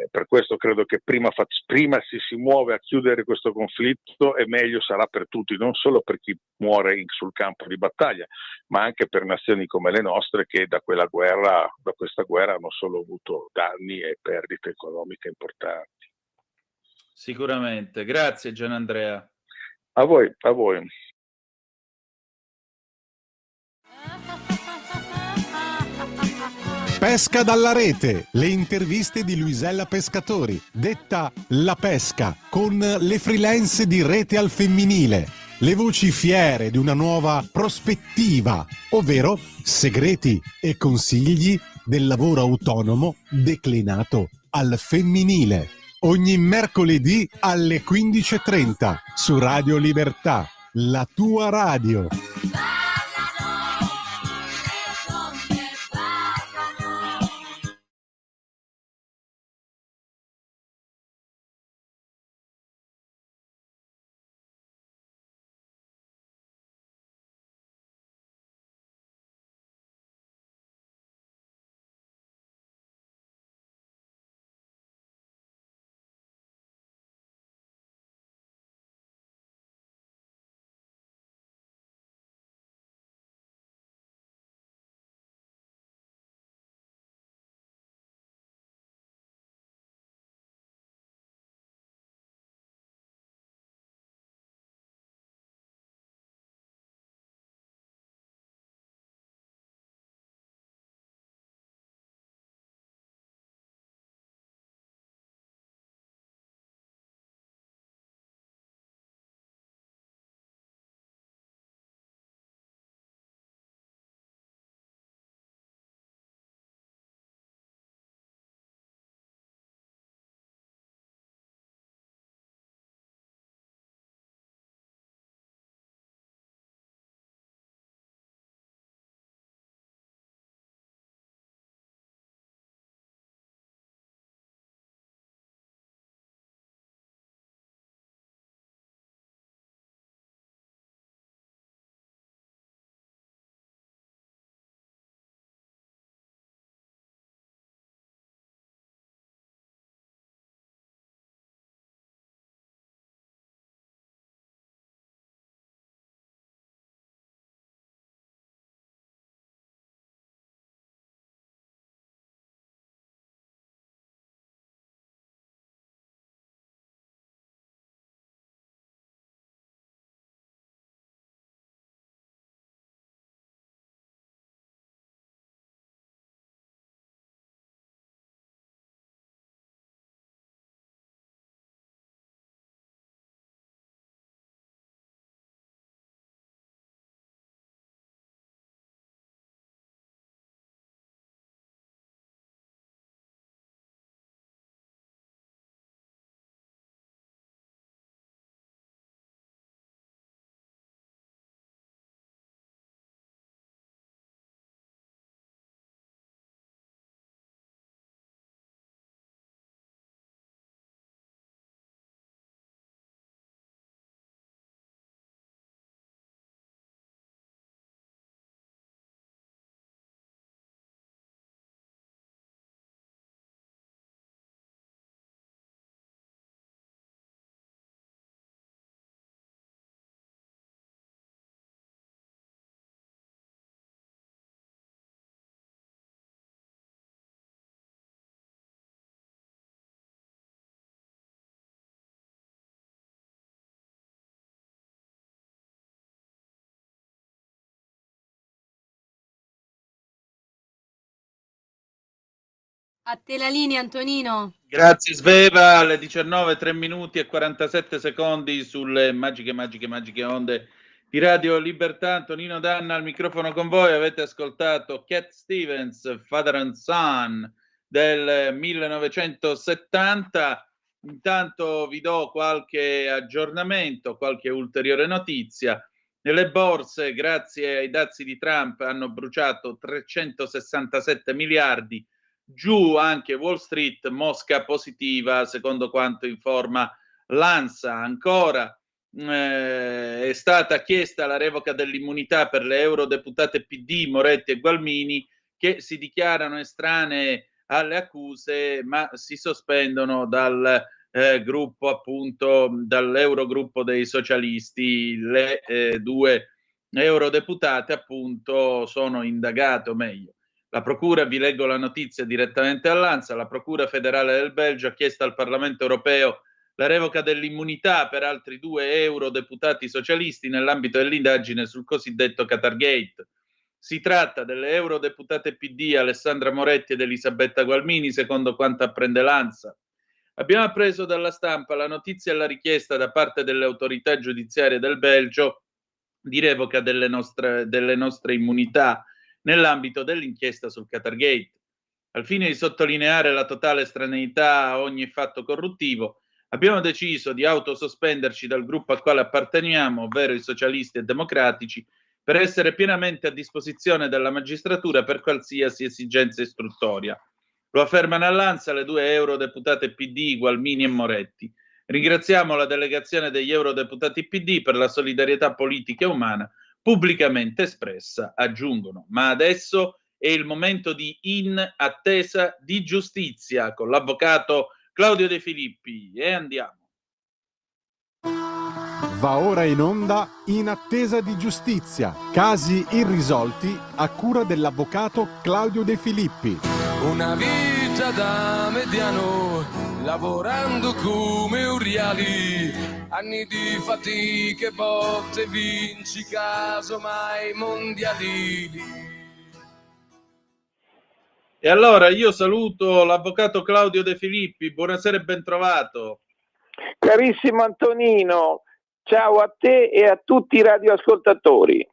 Per questo credo che prima si muove a chiudere questo conflitto e meglio sarà per tutti, non solo per chi muore sul campo di battaglia, ma anche per nazioni come le nostre che da questa guerra hanno solo avuto danni e perdite economiche importanti. Sicuramente. Grazie Gianandrea. A voi, a voi. Pesca dalla rete, le interviste di Luisella Pescatori, detta La Pesca, con le freelance di Rete al Femminile, le voci fiere di una nuova prospettiva, ovvero segreti e consigli del lavoro autonomo declinato al femminile. Ogni mercoledì alle 15:30 su Radio Libertà, la tua radio. A te la linea, Antonino. Grazie Sveva, alle 19, 3 minuti e 47 secondi sulle magiche onde di Radio Libertà. Antonino Danna al microfono con voi. Avete ascoltato Cat Stevens, Father and Son del 1970. Intanto vi do qualche aggiornamento, qualche ulteriore notizia. Nelle borse, grazie ai dazi di Trump, hanno bruciato 367 miliardi. Giù anche Wall Street, Mosca positiva, secondo quanto informa l'ANSA. Ancora è stata chiesta la revoca dell'immunità per le eurodeputate PD Moretti e Gualmini, che si dichiarano estranee alle accuse, ma si sospendono dal gruppo, appunto, dall'Eurogruppo dei socialisti. Le due eurodeputate, appunto, sono indagate, o meglio, la Procura, vi leggo la notizia direttamente all'ANSA, la Procura federale del Belgio ha chiesto al Parlamento europeo la revoca dell'immunità per altri 2 eurodeputati socialisti nell'ambito dell'indagine sul cosiddetto Qatargate. Si tratta delle eurodeputate PD Alessandra Moretti ed Elisabetta Gualmini, secondo quanto apprende l'ANSA. Abbiamo appreso dalla stampa la notizia e la richiesta da parte delle autorità giudiziarie del Belgio di revoca delle nostre immunità nell'ambito dell'inchiesta sul Qatargate. Al fine di sottolineare la totale estraneità a ogni fatto corruttivo, abbiamo deciso di autosospenderci dal gruppo al quale apparteniamo, ovvero i socialisti e democratici, per essere pienamente a disposizione della magistratura per qualsiasi esigenza istruttoria. Lo affermano all'ANSA le 2 eurodeputate PD, Gualmini e Moretti. Ringraziamo la delegazione degli eurodeputati PD per la solidarietà politica e umana pubblicamente espressa, aggiungono. Ma adesso è il momento di In attesa di giustizia con l'avvocato Claudio De Filippi, e andiamo. Va ora in onda In attesa di giustizia, casi irrisolti a cura dell'avvocato Claudio De Filippi. Una vita da mediano, lavorando come uriali, anni di fatiche, botte, vinci, casomai mondiali. E allora io saluto l'avvocato Claudio De Filippi, buonasera e ben trovato. Carissimo Antonino, ciao a te e a tutti i radioascoltatori.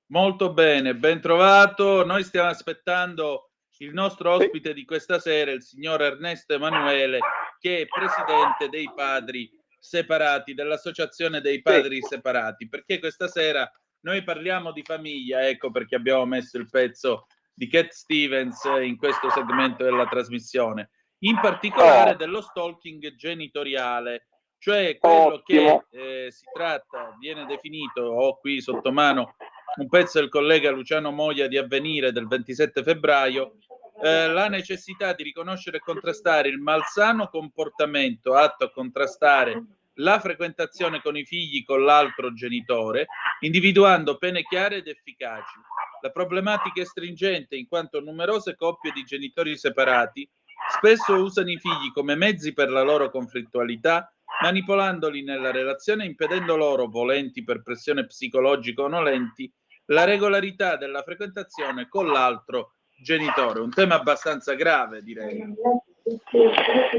Molto bene, ben trovato. Noi stiamo aspettando il nostro ospite di questa sera, il signor Ernesto Emanuele, che è presidente dei Padri Separati, dell'Associazione dei Padri Separati, perché questa sera noi parliamo di famiglia, ecco perché abbiamo messo il pezzo di Cat Stevens in questo segmento della trasmissione, in particolare dello stalking genitoriale, cioè quello che si tratta, viene definito, ho qui sotto mano un pezzo del collega Luciano Moglia di Avvenire del 27 febbraio, la necessità di riconoscere e contrastare il malsano comportamento atto a contrastare la frequentazione con i figli con l'altro genitore, individuando pene chiare ed efficaci. La problematica è stringente in quanto numerose coppie di genitori separati spesso usano i figli come mezzi per la loro conflittualità, manipolandoli nella relazione e impedendo loro, volenti per pressione psicologica o nolenti, la regolarità della frequentazione con l'altro genitore. Un tema abbastanza grave, direi.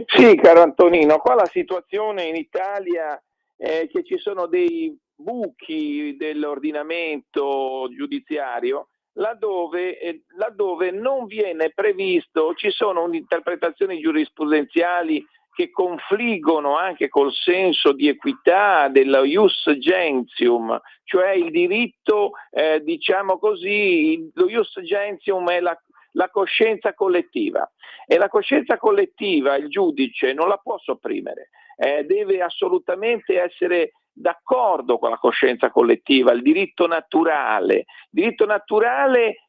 Sì, caro Antonino, qua la situazione in Italia è che ci sono dei buchi dell'ordinamento giudiziario laddove non viene previsto, ci sono interpretazioni giurisprudenziali che confliggono anche col senso di equità dello ius gentium, cioè il diritto, diciamo così, lo ius gentium è la coscienza collettiva, e la coscienza collettiva il giudice non la può sopprimere, deve assolutamente essere d'accordo con la coscienza collettiva, il diritto naturale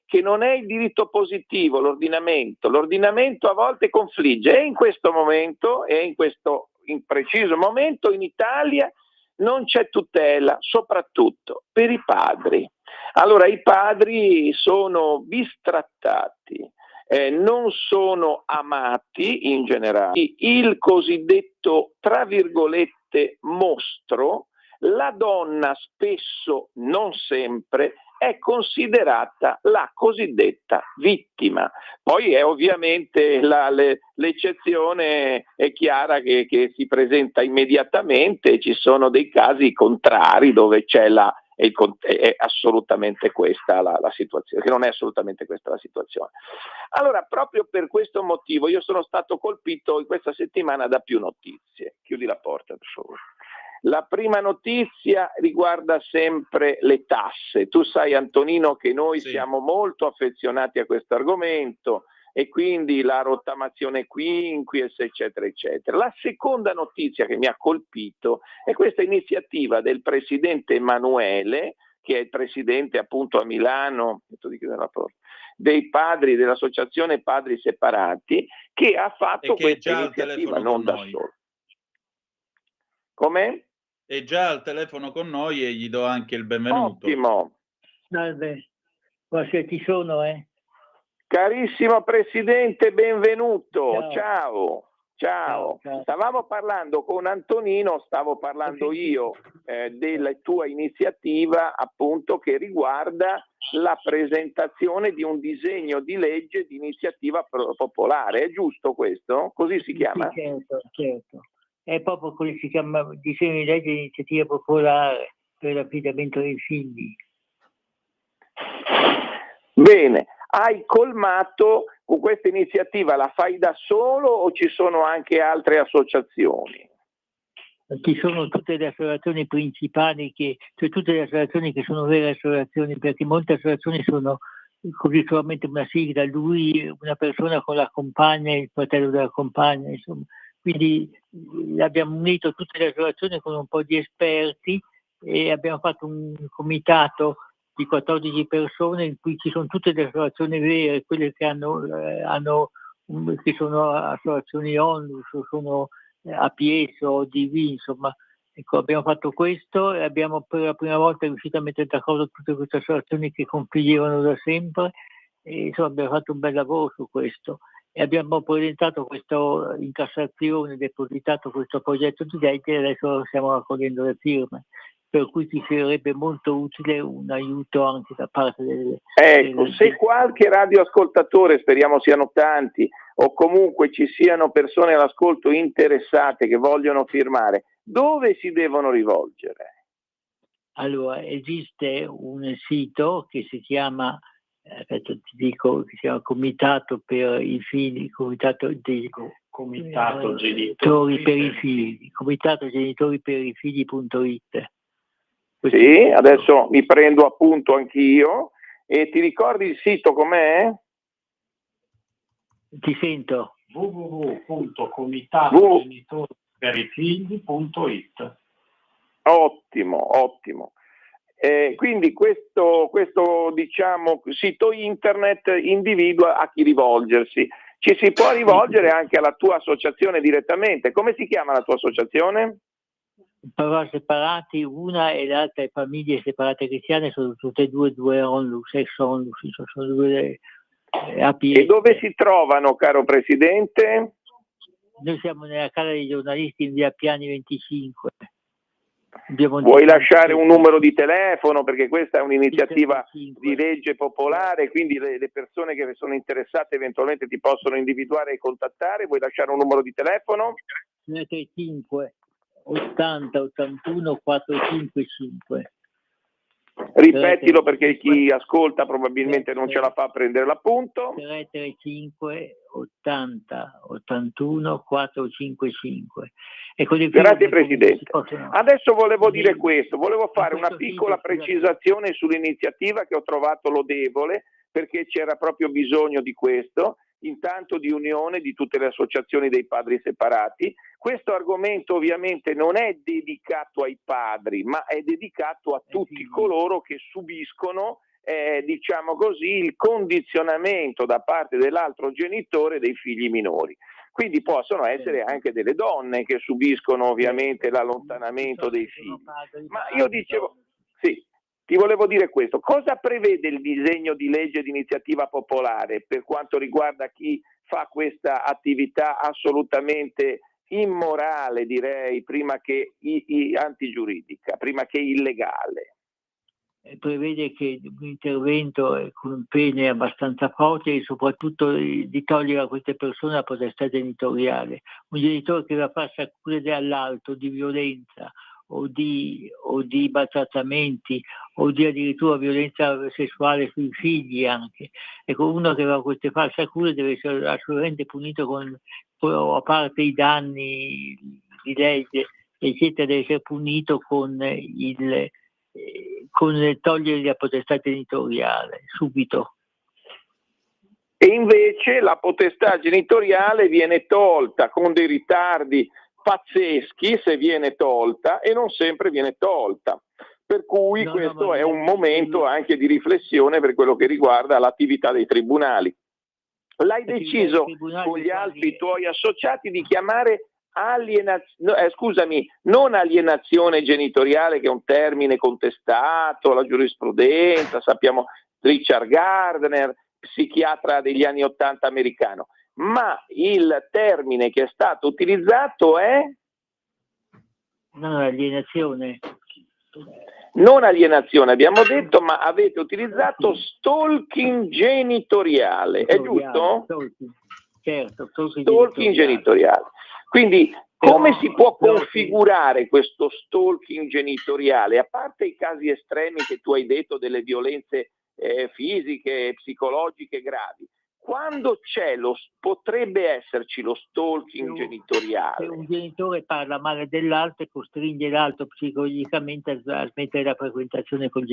che non è il diritto positivo, l'ordinamento a volte confligge, e in questo momento, in preciso momento in Italia non c'è tutela, soprattutto per i padri. Allora i padri sono bistrattati, non sono amati in generale, il cosiddetto, tra virgolette, mostro, la donna spesso, non sempre, è considerata la cosiddetta vittima. Poi è ovviamente l'eccezione è chiara che si presenta immediatamente, ci sono dei casi contrari dove c'è è assolutamente questa la situazione, che non è assolutamente questa la situazione. Allora, proprio per questo motivo io sono stato colpito in questa settimana da più notizie. Chiudi la porta, per favore. La prima notizia riguarda sempre le tasse. Tu sai, Antonino, che noi siamo molto affezionati a questo argomento e quindi la rottamazione quinquies, eccetera, eccetera. La seconda notizia che mi ha colpito è questa iniziativa del presidente Emanuele, che è il presidente appunto a Milano, dei padri dell'associazione Padri Separati, che ha fatto questa iniziativa, non da solo. Come? È già al telefono con noi e gli do anche il benvenuto. Ottimo. Salve, buonasera, ci sono, Carissimo Presidente, benvenuto. Ciao. Ciao. Stavamo parlando con Antonino, stavo parlando io della tua iniziativa appunto che riguarda la presentazione di un disegno di legge di iniziativa popolare. È giusto questo? Così si chiama? Sì, certo. È proprio quello che si chiama disegno di legge di iniziativa popolare per l'affidamento dei figli. Bene, hai colmato con questa iniziativa, la fai da solo o ci sono anche altre associazioni? Ci sono tutte le associazioni principali, cioè tutte le associazioni che sono vere associazioni, perché molte associazioni sono così solamente una sigla, lui, una persona con la compagna e il fratello della compagna, insomma. Quindi abbiamo unito tutte le associazioni con un po' di esperti e abbiamo fatto un comitato di 14 persone in cui ci sono tutte le associazioni vere, quelle che che sono associazioni ONLUS, sono APS o ODV, insomma. Ecco, abbiamo fatto questo e abbiamo per la prima volta riuscito a mettere d'accordo tutte queste associazioni che configlievano da sempre e insomma abbiamo fatto un bel lavoro su questo. E abbiamo presentato questo in Cassazione, depositato questo progetto di legge e adesso stiamo raccogliendo le firme, per cui ci sarebbe molto utile un aiuto anche da parte delle... Ecco, se qualche radioascoltatore, speriamo siano tanti, o comunque ci siano persone all'ascolto interessate che vogliono firmare, dove si devono rivolgere? Allora, esiste un sito che si chiama ti dico, che si chiama Comitato per i figli, Comitato Genitori per i figli, Comitato Genitori per i Figli.it. Sì, adesso mi prendo appunto anch'io. E ti ricordi il sito com'è? Ti sento. www.comitatogenitoriperifigli.it. Ottimo. Quindi questo diciamo sito internet individua a chi rivolgersi. Ci si può rivolgere anche alla tua associazione direttamente. Come si chiama la tua associazione? Però separati, una e l'altra è Famiglie Separate Cristiane, sono tutte e due ONLUS, ex ONLUS, sono due APS. E dove si trovano, caro Presidente? Noi siamo nella Casa dei Giornalisti in via Piani 25. Vuoi lasciare un numero di telefono? Perché questa è un'iniziativa di legge popolare, quindi le persone che sono interessate eventualmente ti possono individuare e contattare. Vuoi lasciare un numero di telefono? 35 80 81 455. Ripetilo perché chi ascolta probabilmente non ce la fa a prendere l'appunto. 335 80 81 455. Grazie Presidente. Adesso volevo dire questo, volevo fare una piccola precisazione sull'iniziativa che ho trovato lodevole, perché c'era proprio bisogno di questo, intanto di unione di tutte le associazioni dei padri separati. Questo argomento ovviamente non è dedicato ai padri, ma è dedicato a tutti coloro che subiscono diciamo così, il condizionamento da parte dell'altro genitore dei figli minori. Quindi possono essere anche delle donne che subiscono ovviamente l'allontanamento dei figli. Ma io dicevo, sì, ti volevo dire questo. Cosa prevede il disegno di legge di iniziativa popolare per quanto riguarda chi fa questa attività assolutamente immorale, direi, prima che antigiuridica, prima che illegale? prevede che un intervento con pene abbastanza forti e soprattutto di togliere a queste persone la potestà genitoriale. Un genitore che va a farsi accusare all'alto di violenza o di maltrattamenti o di addirittura violenza sessuale sui figli anche. Ecco, uno che va a queste false accuse deve essere assolutamente punito a parte i danni di legge, eccetera, deve essere punito con togliere la potestà genitoriale subito. E invece la potestà genitoriale viene tolta con dei ritardi pazzeschi, se viene tolta, e non sempre viene tolta. Per cui questo è un momento anche di riflessione per quello che riguarda l'attività dei tribunali. L'hai deciso con gli altri tuoi associati di chiamare non alienazione genitoriale, che è un termine contestato, la giurisprudenza, sappiamo Richard Gardner, psichiatra degli anni '80 americano, ma il termine che è stato utilizzato è non alienazione, abbiamo detto, ma avete utilizzato stalking genitoriale, è giusto? Certo, stalking genitoriale. Quindi come si può configurare questo stalking genitoriale, a parte i casi estremi che tu hai detto delle violenze fisiche, psicologiche gravi? Quando potrebbe esserci lo stalking genitoriale? Se un genitore parla male dell'altro e costringe l'altro psicologicamente a smettere la frequentazione con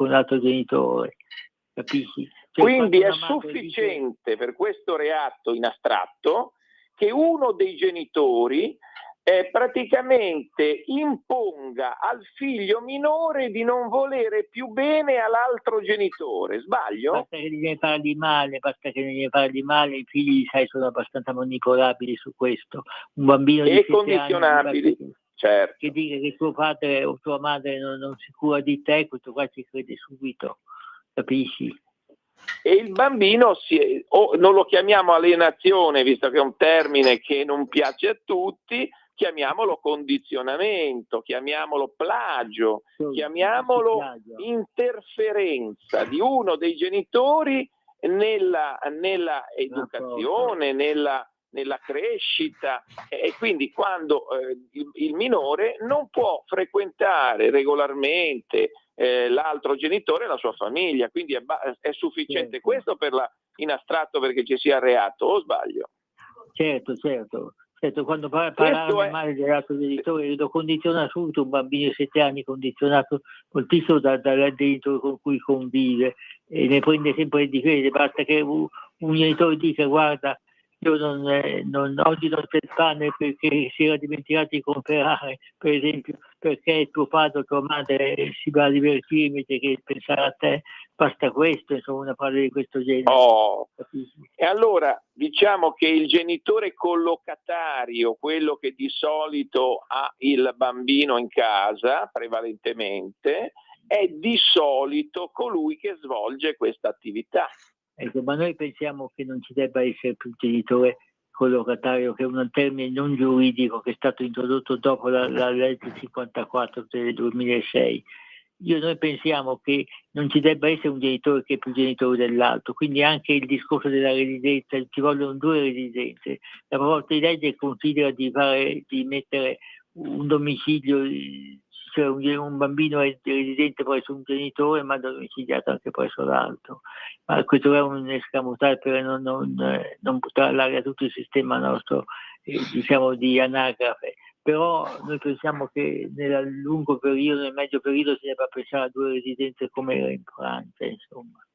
l'altro genitore, capisci? Quindi è sufficiente per questo reato in astratto che uno dei genitori praticamente imponga al figlio minore di non volere più bene all'altro genitore, sbaglio? Basta che ne parli male, i figli, sai, sono abbastanza manipolabili su questo. Un bambino di 7 condizionabili, anni certo, che dica che tuo padre o tua madre non si cura di te, questo qua ci crede subito, capisci? E il bambino non lo chiamiamo alienazione, visto che è un termine che non piace a tutti, chiamiamolo condizionamento, chiamiamolo plagio, chiamiamolo interferenza di uno dei genitori nella educazione, nella crescita, e quindi quando il minore non può frequentare regolarmente l'altro genitore e la sua famiglia, quindi è sufficiente questo in astratto perché ci sia reato, o sbaglio? Certo, quando parlare male dell'altro genitore lo condiziona subito. Un bambino di 7 anni condizionato moltissimo dal genitore con cui convive e ne prende sempre le difese. Basta che un genitore dica: guarda, io oggi non c'è il pane perché si era dimenticato di comprare, per esempio, perché tuo padre o tua madre si va a divertire invece che pensare a te. Basta questo, insomma, una parola di questo genere. E allora diciamo che il genitore collocatario, quello che di solito ha il bambino in casa prevalentemente, è di solito colui che svolge questa attività. Ecco, ma noi pensiamo che non ci debba essere più genitore collocatario, che è un termine non giuridico che è stato introdotto dopo la legge 54 del 2006. Noi pensiamo che non ci debba essere un genitore che è più genitore dell'altro, quindi anche il discorso della residenza, ci vogliono 2 residenze. La proposta di legge considera di mettere un domicilio, cioè un bambino è residente presso un genitore ma domiciliato anche presso l'altro. Ma questo è un escamotage per non buttare all'aria tutto il sistema nostro, diciamo, di anagrafe. Però noi pensiamo che nel lungo periodo, nel medio periodo, si debba pensare a 2 residenze come era in Francia, insomma.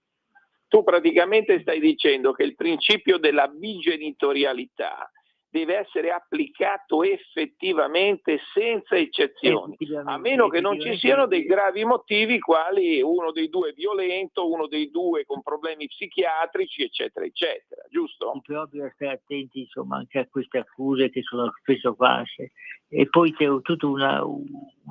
Tu praticamente stai dicendo che il principio della bigenitorialità deve essere applicato effettivamente senza eccezioni, a meno che non ci siano dei gravi motivi quali uno dei 2 violento, uno dei 2 con problemi psichiatrici, eccetera, eccetera, giusto? Però bisogna stare attenti, insomma, anche a queste accuse che sono spesso false. E poi c'è tutta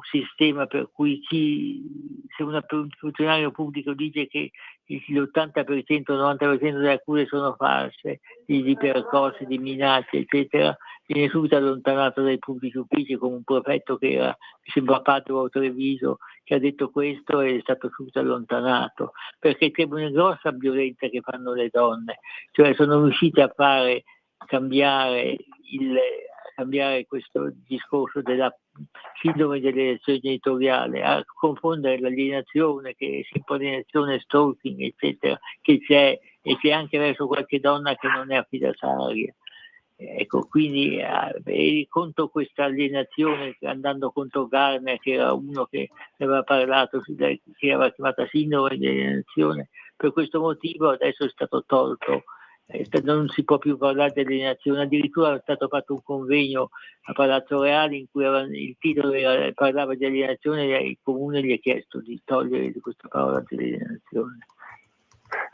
sistema per cui se un funzionario pubblico dice che l'80%, 90% delle accuse sono false, di percosse, di minacce, eccetera, viene subito allontanato dai pubblici uffici, come un prefetto che era, mi sembra Padova o Treviso, che ha detto questo e è stato subito allontanato, perché c'è una grossa violenza che fanno le donne, cioè sono riuscite a cambiare questo discorso della sindrome dell'alienazione genitoriale, a confondere l'alienazione, che è sempre alienazione, stalking, eccetera, che c'è e che anche verso qualche donna che non è affidataria. Ecco, quindi contro questa alienazione, andando contro Garner, che era uno che ne aveva parlato, che aveva chiamata sindrome di alienazione, per questo motivo adesso è stato tolto. Non si può più parlare di alienazione, addirittura è stato fatto un convegno a Palazzo Reale in cui il titolo parlava di alienazione e il comune gli ha chiesto di togliere questa parola di alienazione.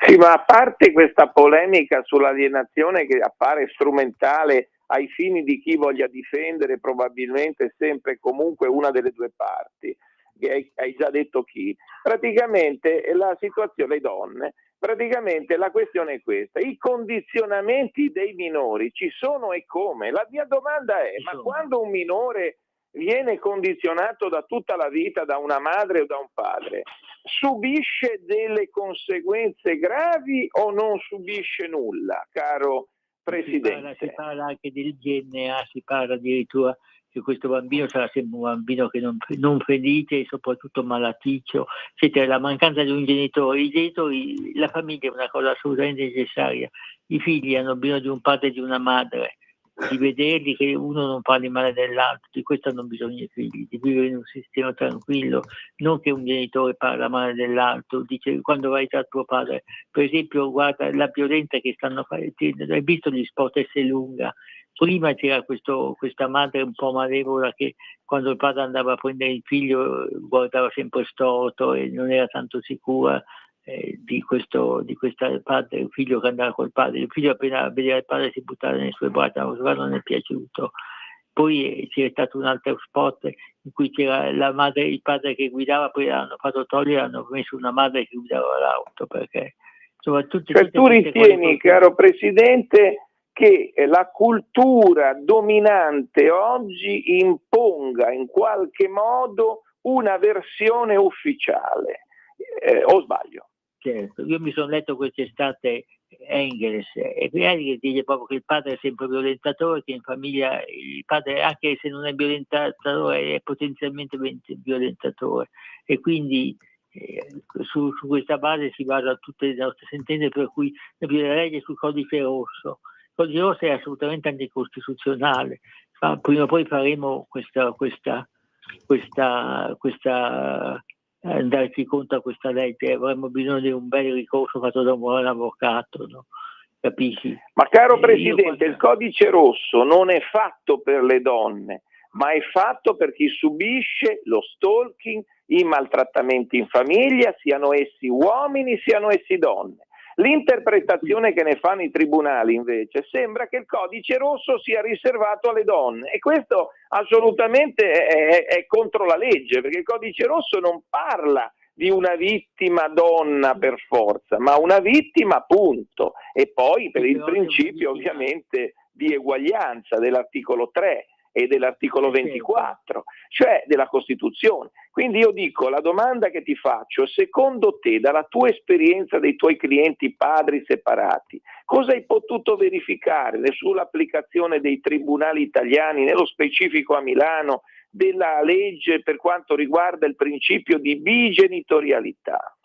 Sì, ma a parte questa polemica sull'alienazione che appare strumentale ai fini di chi voglia difendere probabilmente sempre e comunque una delle due parti, che hai già detto chi, praticamente la situazione, le donne, praticamente la questione è questa: i condizionamenti dei minori ci sono e come? La mia domanda è: ma quando un minore viene condizionato da tutta la vita da una madre o da un padre, subisce delle conseguenze gravi o non subisce nulla, caro Presidente? Si parla anche del DNA, si parla addirittura che questo bambino sarà sempre un bambino che non felice e soprattutto malaticcio, eccetera. La mancanza di un genitore, i genitori, la famiglia è una cosa assolutamente necessaria, i figli hanno bisogno di un padre e di una madre, di vederli che uno non parli male dell'altro, di questo hanno bisogno i figli, di vivere in un sistema tranquillo, non che un genitore parla male dell'altro, dice quando vai da tuo padre, per esempio guarda la violenza che stanno facendo, hai visto gli spot Esselunga? Prima c'era questa madre un po' malevola che quando il padre andava a prendere il figlio guardava sempre storto e non era tanto sicura di questa padre, il figlio che andava col padre. Il figlio appena vedeva il padre si buttava nelle sue braccia, ma non è piaciuto. Poi c'era stato un altro spot in cui c'era la madre, il padre che guidava, poi l'hanno fatto togliere, hanno messo una madre che guidava l'auto, perché insomma tu ritieni, caro Presidente, che la cultura dominante oggi imponga in qualche modo una versione ufficiale, o sbaglio? Certo, io mi sono letto quest'estate Engels e Engels dice proprio che il padre è sempre violentatore, che in famiglia il padre, anche se non è violentatore, è potenzialmente violentatore, e quindi su questa base si basa tutte le nostre sentenze, per cui la legge sul codice rosso. Il codice rosso è assolutamente anticostituzionale, prima o poi faremo questa andarci contro a questa legge, avremmo bisogno di un bel ricorso fatto da un buon avvocato, no? Capisci? Ma caro Presidente, il codice rosso non è fatto per le donne, ma è fatto per chi subisce lo stalking, i maltrattamenti in famiglia, siano essi uomini, siano essi donne. L'interpretazione che ne fanno i tribunali invece sembra che il codice rosso sia riservato alle donne, e questo assolutamente è contro la legge, perché il codice rosso non parla di una vittima donna per forza, ma una vittima punto, e poi per il principio ovviamente di eguaglianza dell'articolo 3 e dell'articolo 24, cioè della Costituzione. Quindi io dico, la domanda che ti faccio: secondo te, dalla tua esperienza dei tuoi clienti padri separati, cosa hai potuto verificare sull'applicazione dei tribunali italiani, nello specifico a Milano, della legge per quanto riguarda il principio di bigenitorialità?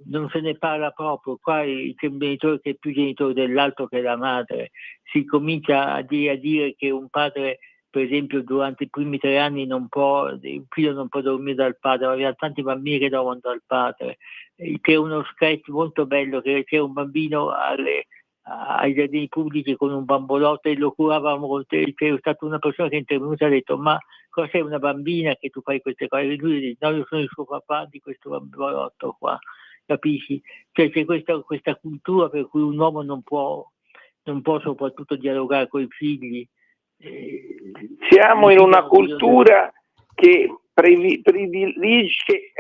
Non se ne parla proprio, qua c'è un genitore che è più genitore dell'altro che la madre, si comincia a dire che un padre, per esempio, durante i primi 3 anni il figlio non può dormire dal padre, ma aveva tanti bambini che dormono dal padre. C'è uno sketch molto bello, che c'è un bambino ai giardini pubblici con un bambolotto e lo curava molto, e c'è stata una persona che è intervenuta e ha detto: ma cosa sei, una bambina che tu fai queste cose? E lui dice: no, io sono il suo papà di questo bambolotto qua, capisci? Cioè c'è questa cultura per cui un uomo non può soprattutto dialogare con i figli. Siamo in una cultura che privilegi che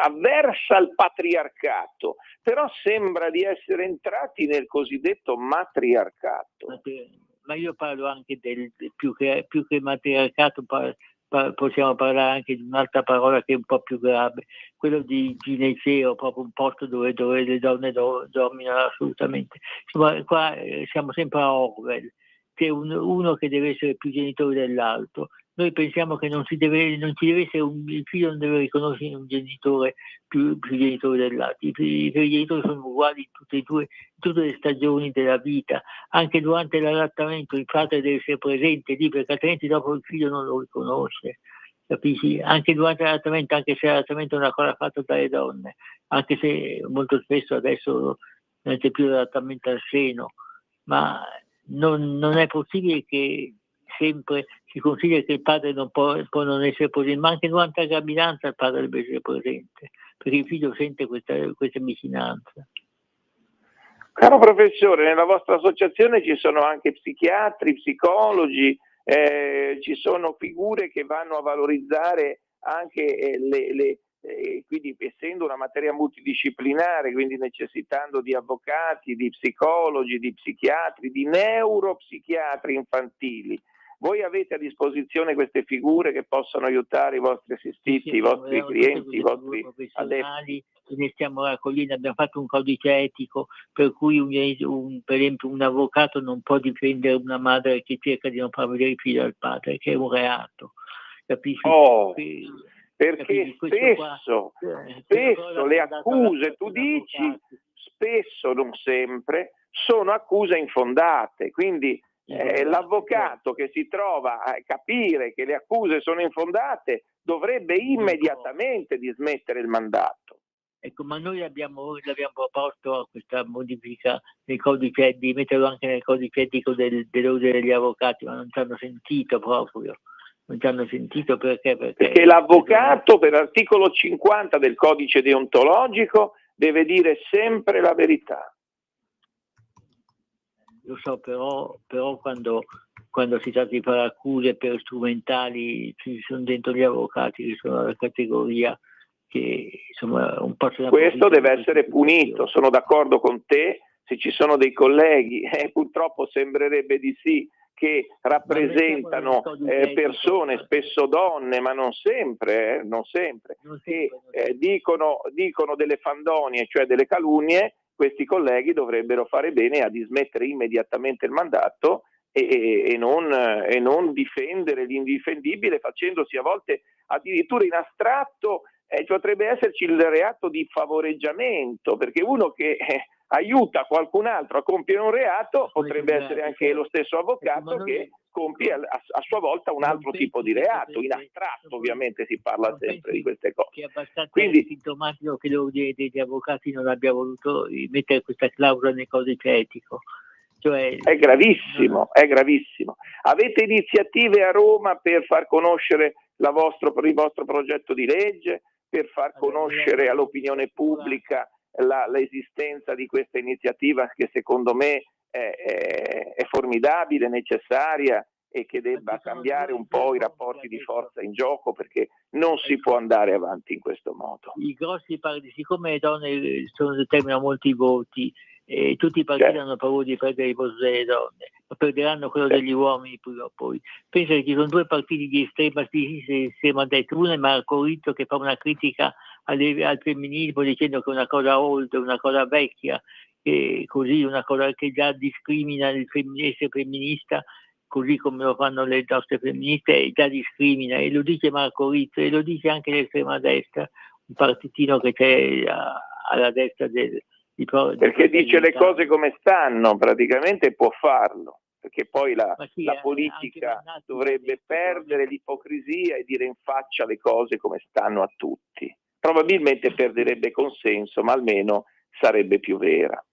avversa il patriarcato, però sembra di essere entrati nel cosiddetto matriarcato. Ma io parlo anche più che matriarcato, possiamo parlare anche di un'altra parola che è un po' più grave, quello di gineceo, proprio un posto dove le donne dominano assolutamente. Insomma, qua siamo sempre a Orwell, c'è uno che deve essere più genitore dell'altro. Noi pensiamo che non ci deve essere il figlio non deve riconoscere un genitore più genitore dell'altro. I genitori sono uguali in tutte le stagioni della vita, anche durante l'allattamento il padre deve essere presente lì, perché altrimenti dopo il figlio non lo riconosce, capisci? Anche durante l'allattamento, anche se l'allattamento è una cosa fatta dalle donne, anche se molto spesso adesso non c'è più l'allattamento al seno, ma non è possibile che sempre si consiglia che il padre non può non essere presente, ma anche durante la gravidanza il padre deve essere presente, perché il figlio sente questa vicinanza. Caro professore, nella vostra associazione ci sono anche psichiatri, psicologi, ci sono figure che vanno a valorizzare anche quindi essendo una materia multidisciplinare, quindi necessitando di avvocati, di psicologi, di psichiatri, di neuropsichiatri infantili. Voi avete a disposizione queste figure che possono aiutare i vostri assistiti, i vostri clienti, i vostri adepti? Ne stiamo raccogliendo, abbiamo fatto un codice etico per cui per esempio un avvocato non può difendere una madre che cerca di non far vedere il figlio al padre, che è un reato, capisci? Perché spesso le accuse, tu dici, spesso, non sempre, sono accuse infondate, quindi l'avvocato che si trova a capire che le accuse sono infondate dovrebbe immediatamente dismettere il mandato. Ecco, ma noi l'abbiamo proposto a questa modifica nel codice, di metterlo anche nel codice etico dell'ordine degli avvocati, ma non ci hanno sentito proprio. Non ci hanno sentito perché l'avvocato per l'articolo 50 del codice deontologico deve dire sempre la verità. Lo so, però quando si tratta di fare accuse per strumentali ci sono dentro gli avvocati che sono la categoria che insomma un po'. Questo deve essere punito, sono d'accordo con te. Se ci sono dei colleghi, purtroppo sembrerebbe di sì, che rappresentano persone, spesso donne, ma non sempre, che dicono delle fandonie, cioè delle calunnie, questi colleghi dovrebbero fare bene a dismettere immediatamente il mandato e non difendere l'indifendibile, facendosi a volte addirittura in astratto. Potrebbe esserci il reato di favoreggiamento, perché uno che aiuta qualcun altro a compiere un reato potrebbe essere anche lo stesso avvocato che compie a sua volta un altro tipo di reato. In astratto ovviamente si parla sempre di queste cose. Che è abbastanza sintomatico che l'ordine degli avvocati non abbia voluto mettere questa clausola nel codice etico. È gravissimo, è gravissimo. Avete iniziative a Roma per far conoscere il vostro progetto di legge, per far conoscere all'opinione pubblica l'esistenza di questa iniziativa che secondo me è formidabile, necessaria e che debba cambiare un po' i rapporti di forza in gioco, perché non si può andare avanti in questo modo. I grossi partiti, siccome le donne determinano molti voti, tutti i partiti hanno paura di perdere i voti delle donne, ma perderanno quello degli uomini prima o poi. Penso che ci sono due partiti di estrema sinistra e di estrema destra. Uno è Marco Rizzo, che fa una critica al femminismo dicendo che è una cosa old, una cosa vecchia, e così una cosa che già discrimina essere femminista, così come lo fanno le nostre femministe, e già discrimina, e lo dice Marco Rizzo e lo dice anche l'estrema destra, un partitino che c'è alla destra perché dice le cose come stanno, praticamente può farlo, perché poi la politica dovrebbe perdere l'ipocrisia e dire in faccia le cose come stanno a tutti. Probabilmente perderebbe consenso, ma almeno sarebbe più vera.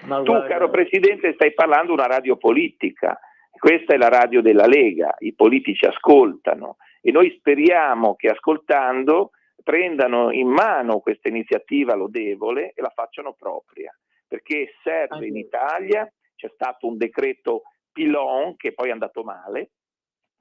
Caro Presidente, stai parlando una radio politica, questa è la radio della Lega, i politici ascoltano e noi speriamo che ascoltando prendano in mano questa iniziativa lodevole e la facciano propria, perché serve in Italia. C'è stato un decreto Pilon che poi è andato male,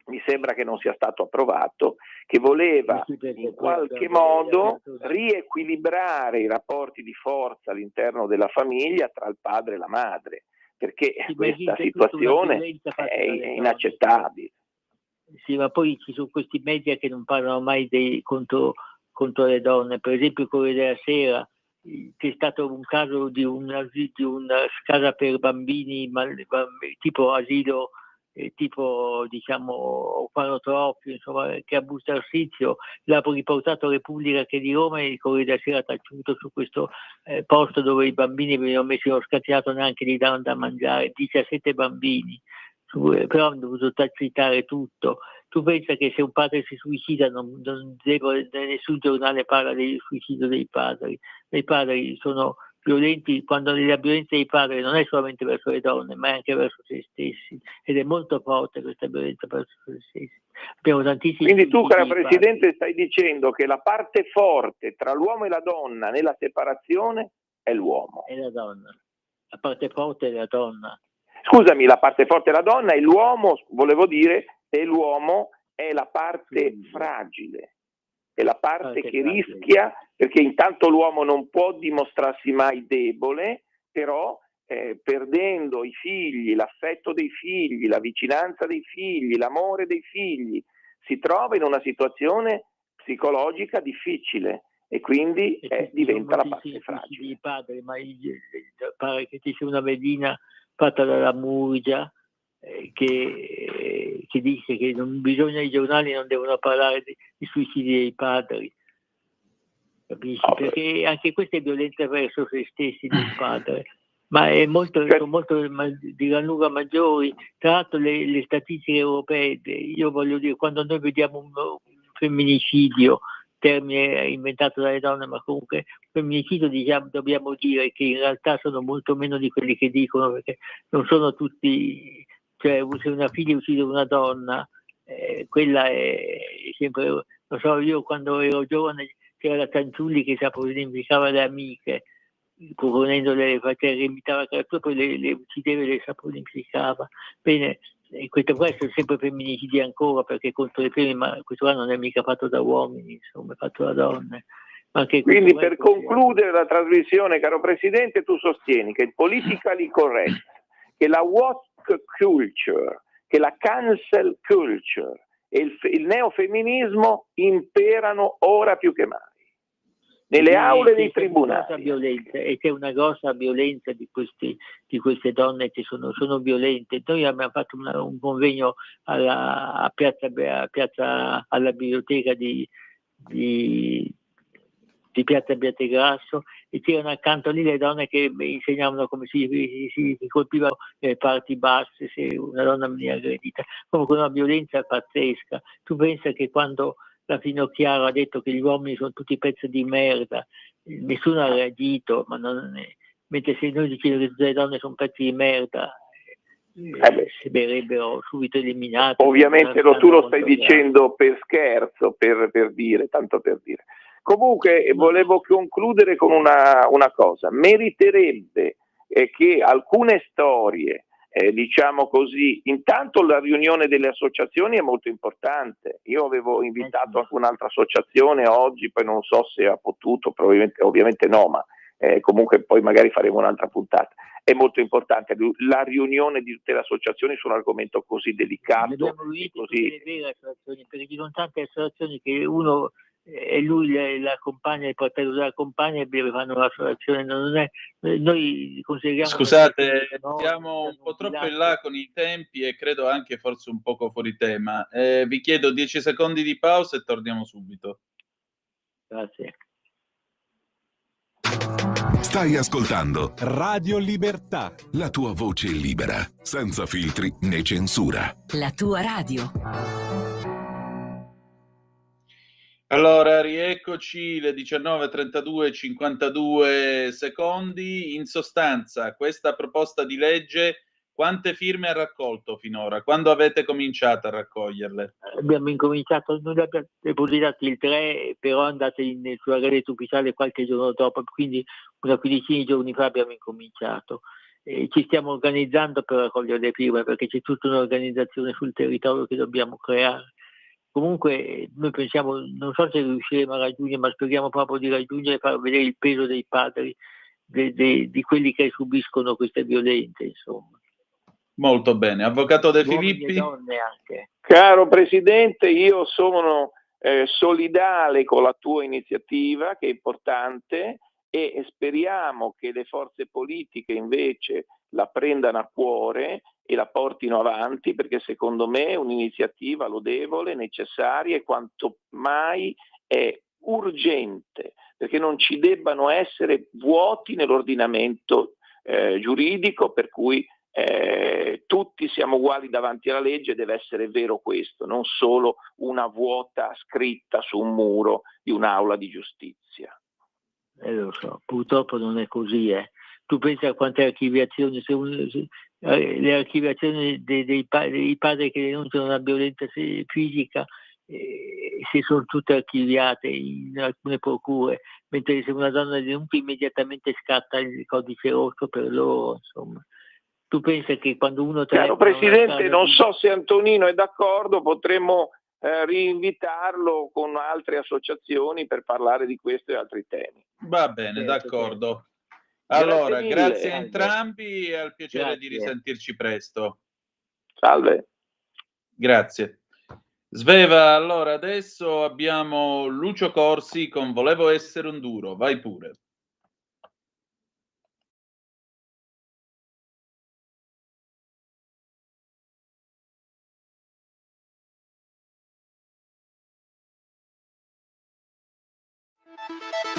mi sembra che non sia stato approvato, che voleva in qualche modo riequilibrare i rapporti di forza all'interno della famiglia tra il padre e la madre, perché questa situazione è inaccettabile. Sì, ma poi ci sono questi media che non parlano mai contro le donne. Per esempio, il Corriere della Sera, c'è stato un caso di una casa per bambini, tipo asilo, tipo diciamo orfanotrofio, insomma, che a Busto Arsizio l'ha riportato a Repubblica che di Roma, e il Corriere della Sera ha taciuto su questo posto dove i bambini venivano messi nello scantinato, neanche gli davano da mangiare, 17 bambini. Però hanno dovuto tacitare tutto. Tu pensa che se un padre si suicida nessun giornale parla del suicidio dei padri. I padri sono violenti, quando la violenza dei padri non è solamente verso le donne, ma anche verso se stessi, ed è molto forte questa violenza verso se stessi. Abbiamo tantissimi. Quindi tu, cara Presidente, stai dicendo che la parte forte tra l'uomo e la donna nella separazione è l'uomo. È la donna. La parte forte è la donna. Scusami, la parte forte è la donna e l'uomo, volevo dire, e l'uomo è la parte fragile, è la parte che rischia, perché intanto l'uomo non può dimostrarsi mai debole, però perdendo i figli, l'affetto dei figli, la vicinanza dei figli, l'amore dei figli, si trova in una situazione psicologica difficile e quindi diventa la parte fragile. Di padre, ma pare che ci sia una velina fatta dalla Murgia che dice che non bisogna, i giornali non devono parlare di suicidi dei padri, capisci? Perché anche questa è violenza verso se stessi del padre, ma è sono molto di gran lunga maggiori. Tra l'altro le statistiche europee, io voglio dire, quando noi vediamo un femminicidio, termine inventato dalle donne, ma comunque femminicidio, dobbiamo dire che in realtà sono molto meno di quelli che dicono, perché non sono tutti, cioè se una figlia uccide una donna, quella è sempre, lo so, io quando ero giovane c'era la Canciulli che saponificava le amiche, proponendole, imitava creature, poi le uccideva e le saponificava. Bene, questo qua sono sempre femminicidi ancora, perché contro le prime, ma questo qua non è mica fatto da uomini, insomma, è fatto da donne. Quindi per concludere la trasmissione, caro Presidente, tu sostieni che il politically correct, che la woke culture, che la cancel culture e il neofemminismo imperano ora più che mai nelle aule dei tribunali. E c'è una grossa violenza di queste donne che sono violente. Noi abbiamo fatto un convegno alla piazza, alla biblioteca di Piazza Abbiategrasso, e c'erano accanto lì le donne che insegnavano come si colpivano le parti basse se una donna veniva aggredita. Comunque una violenza pazzesca. Tu pensa che quando la Finocchiaro ha detto che gli uomini sono tutti pezzi di merda, nessuno ha reagito, mentre se noi diciamo che tutte le donne sono pezzi di merda, si verrebbero subito eliminati. Ovviamente tu lo stai dicendo per scherzo, per dire, tanto per dire. Comunque volevo concludere con una cosa: meriterebbe che alcune storie, diciamo così, intanto la riunione delle associazioni è molto importante. Io avevo invitato anche un'altra associazione oggi, poi non so se ha potuto, ovviamente no, ma comunque poi magari faremo un'altra puntata. È molto importante la riunione di tutte le associazioni su un argomento così delicato. Abbiamo riunito le vere associazioni, perché ci sono tante associazioni che uno e lui la compagna, il fratello della compagna, e fanno l'associazione. Non è, noi consideriamo. Scusate, siamo un po' troppo in là con i tempi e credo anche forse un poco fuori tema. Vi chiedo 10 secondi di pausa e torniamo subito. Grazie. Stai ascoltando Radio Libertà, la tua voce libera, senza filtri né censura. La tua radio. Allora, rieccoci, le 19:32, 52 secondi. In sostanza, questa proposta di legge, quante firme ha raccolto finora? Quando avete cominciato a raccoglierle? Abbiamo incominciato, noi abbiamo depositato il 3, però è andata sulla Gazzetta Ufficiale qualche giorno dopo, quindi una quindicina di giorni fa abbiamo incominciato. ci stiamo organizzando per raccoglierle prima, perché c'è tutta un'organizzazione sul territorio che dobbiamo creare. Comunque noi pensiamo, non so se riusciremo a raggiungere, ma speriamo proprio di raggiungere e far vedere il peso dei padri, di quelli che subiscono queste violenze, insomma. Molto bene. Avvocato De Uomini Filippi? e donne anche. Caro Presidente, io sono solidale con la tua iniziativa, che è importante, e speriamo che le forze politiche invece la prendano a cuore e la portino avanti, perché secondo me è un'iniziativa lodevole, necessaria e quanto mai è urgente, perché non ci debbano essere vuoti nell'ordinamento giuridico, per cui tutti siamo uguali davanti alla legge. Deve essere vero questo, non solo una vuota scritta su un muro di un'aula di giustizia. Lo so, purtroppo non è così. Tu pensi a quante archiviazioni, le archiviazioni dei padri che denunciano una violenza fisica, si sono tutte archiviate in alcune procure, mentre se una donna denuncia immediatamente scatta il codice rosso per loro, insomma. Tu pensi che quando uno Caro Presidente, non so se Antonino è d'accordo, potremmo rinvitarlo con altre associazioni per parlare di questo e altri temi. Va bene, d'accordo. Grazie Allora, mille. grazie a entrambi e al piacere di risentirci presto. Salve. Grazie. Sveva, allora adesso abbiamo Lucio Corsi con Volevo essere un duro, vai pure.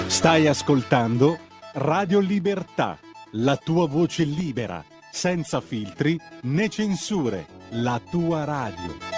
Stai ascoltando Radio Libertà, la tua voce libera, senza filtri né censure, la tua radio.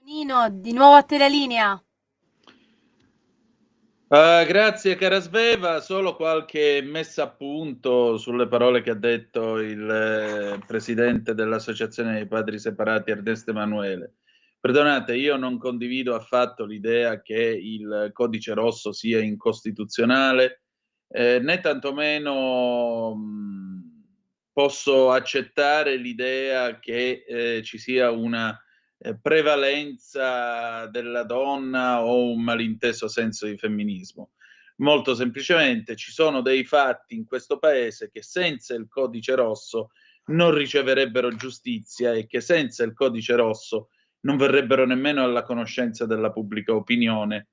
Nino, di nuovo a te la linea. Grazie cara Sveva, solo qualche messa a punto sulle parole che ha detto il presidente dell'Associazione dei Padri Separati Ernesto Emanuele. Perdonate, io non condivido affatto l'idea che il codice rosso sia incostituzionale, né tantomeno posso accettare l'idea che ci sia una prevalenza della donna o un malinteso senso di femminismo. Molto semplicemente ci sono dei fatti in questo paese che senza il codice rosso non riceverebbero giustizia e che senza il codice rosso non verrebbero nemmeno alla conoscenza della pubblica opinione.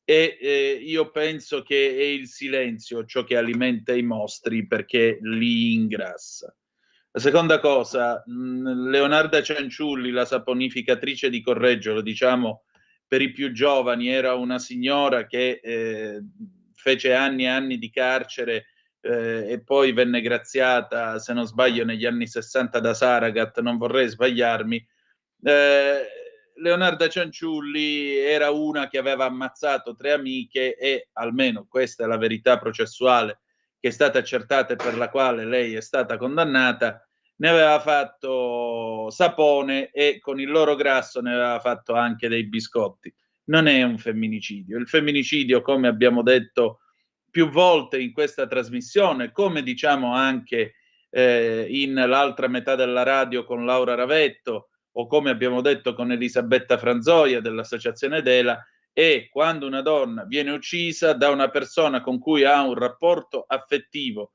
E io penso che è il silenzio ciò che alimenta i mostri, perché li ingrassa. La seconda cosa, Leonarda Cianciulli, la saponificatrice di Correggio, lo diciamo per i più giovani, era una signora che fece anni e anni di carcere e poi venne graziata, se non sbaglio, negli anni 60 da Saragat, non vorrei sbagliarmi. Leonarda Cianciulli era una che aveva ammazzato 3 amiche e, almeno questa è la verità processuale che è stata accertata e per la quale lei è stata condannata, ne aveva fatto sapone e con il loro grasso ne aveva fatto anche dei biscotti. Non è un femminicidio. Il femminicidio, come abbiamo detto più volte in questa trasmissione, come diciamo anche in l'altra metà della radio con Laura Ravetto, o come abbiamo detto con Elisabetta Franzoia dell'Associazione Dela, è quando una donna viene uccisa da una persona con cui ha un rapporto affettivo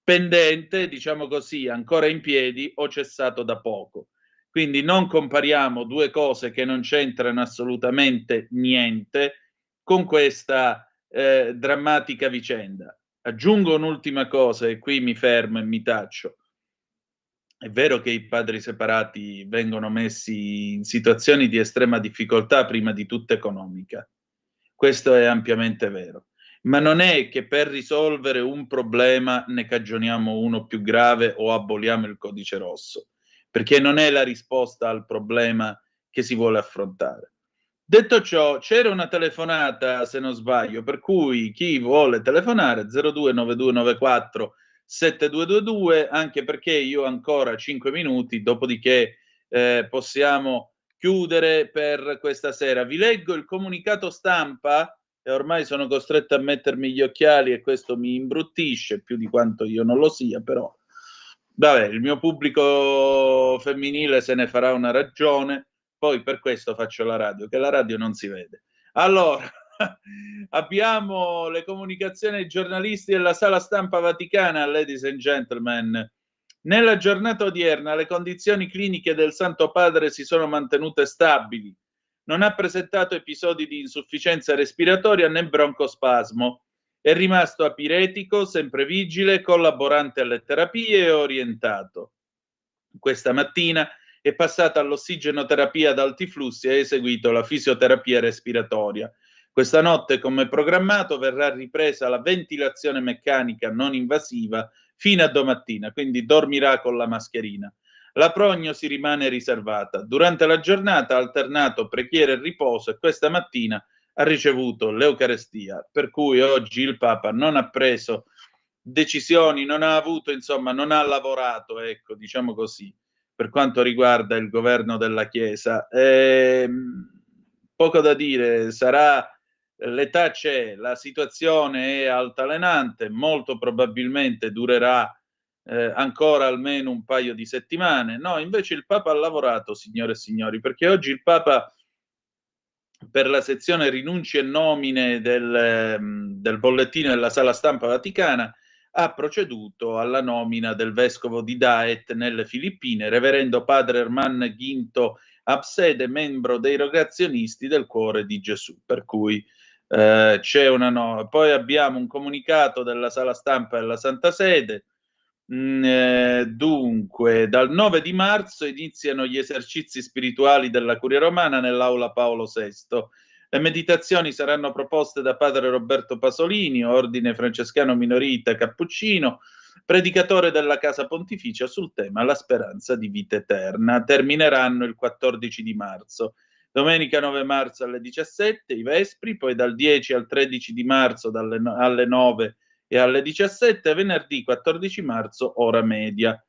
pendente, diciamo così, ancora in piedi o cessato da poco. Quindi non compariamo due cose che non c'entrano assolutamente niente con questa drammatica vicenda. Aggiungo un'ultima cosa e qui mi fermo e mi taccio. È vero che i padri separati vengono messi in situazioni di estrema difficoltà, prima di tutto economica. Questo è ampiamente vero. Ma non è che per risolvere un problema ne cagioniamo uno più grave o aboliamo il codice rosso, perché non è la risposta al problema che si vuole affrontare. Detto ciò, c'era una telefonata, se non sbaglio, per cui chi vuole telefonare 029294 7222, anche perché io ho ancora 5 minuti, dopodiché possiamo chiudere per questa sera. Vi leggo il comunicato stampa e ormai sono costretto a mettermi gli occhiali e questo mi imbruttisce più di quanto io non lo sia, però vabbè, il mio pubblico femminile se ne farà una ragione, poi per questo faccio la radio, che la radio non si vede. Allora, abbiamo le comunicazioni ai giornalisti della Sala Stampa Vaticana, ladies and gentlemen. Nella giornata odierna le condizioni cliniche del Santo Padre si sono mantenute stabili. Non ha presentato episodi di insufficienza respiratoria né broncospasmo. È rimasto apiretico, sempre vigile, collaborante alle terapie e orientato. Questa mattina è passata all'ossigenoterapia ad alti flussi e ha eseguito la fisioterapia respiratoria. Questa notte, come programmato, verrà ripresa la ventilazione meccanica non invasiva fino a domattina, quindi dormirà con la mascherina. La prognosi rimane riservata. Durante la giornata ha alternato preghiera e riposo e questa mattina ha ricevuto l'Eucarestia, per cui oggi il Papa non ha preso decisioni, non ha avuto, insomma, non ha lavorato, ecco, diciamo così, per quanto riguarda il governo della Chiesa. Poco da dire, sarà, l'età c'è, la situazione è altalenante, molto probabilmente durerà ancora almeno un paio di settimane. No, invece il Papa ha lavorato, signore e signori, perché oggi il Papa, per la sezione rinunci e nomine del bollettino della Sala Stampa Vaticana, ha proceduto alla nomina del vescovo di Daet nelle Filippine, reverendo padre Herman Ginto Absede, membro dei Rogazionisti del Cuore di Gesù, per cui c'è una poi abbiamo un comunicato della Sala Stampa della Santa Sede. Dunque, dal 9 di marzo iniziano gli esercizi spirituali della Curia Romana nell'Aula Paolo VI. Le meditazioni saranno proposte da padre Roberto Pasolini, ordine francescano minorita cappuccino, predicatore della Casa Pontificia sul tema La speranza di vita eterna. Termineranno il 14 di marzo. Domenica 9 marzo alle 17 i Vespri, poi dal 10 al 13 di marzo alle 9 e alle 17, venerdì 14 marzo ora media.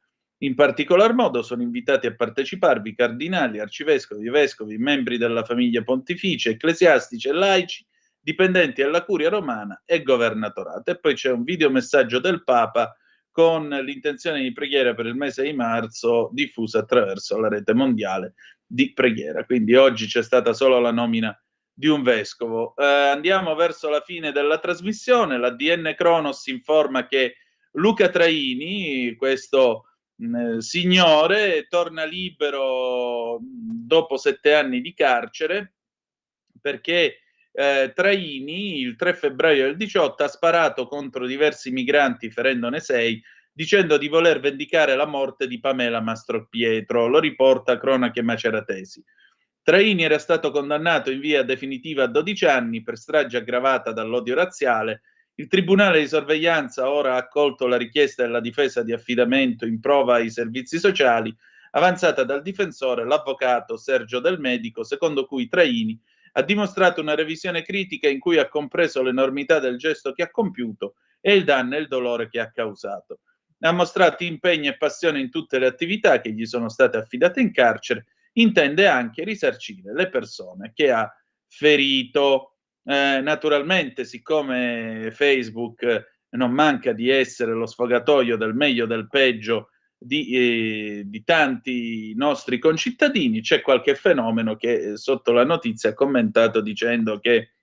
In particolar modo sono invitati a parteciparvi cardinali, arcivescovi, vescovi, membri della famiglia pontificia, ecclesiastici e laici, dipendenti della Curia Romana e governatorato. E poi c'è un videomessaggio del Papa con l'intenzione di preghiera per il mese di marzo diffusa attraverso la rete mondiale di preghiera. Quindi oggi c'è stata solo la nomina di un vescovo. Andiamo verso la fine della trasmissione. La DN Cronos informa che Luca Traini, questo signore, torna libero dopo 7 anni di carcere perché Traini il 3 febbraio del 18 ha sparato contro diversi migranti ferendone 6 dicendo di voler vendicare la morte di Pamela Mastropietro. Lo riporta Cronache Maceratesi. Traini era stato condannato in via definitiva a 12 anni per strage aggravata dall'odio razziale. Il Tribunale di sorveglianza ora ha accolto la richiesta della difesa di affidamento in prova ai servizi sociali, avanzata dal difensore, l'avvocato Sergio Del Medico, secondo cui Traini ha dimostrato una revisione critica in cui ha compreso l'enormità del gesto che ha compiuto e il danno e il dolore che ha causato. Ha mostrato impegno e passione in tutte le attività che gli sono state affidate in carcere, intende anche risarcire le persone che ha ferito. Naturalmente, siccome Facebook non manca di essere lo sfogatoio del meglio del peggio di tanti nostri concittadini, c'è qualche fenomeno che sotto la notizia ha commentato dicendo che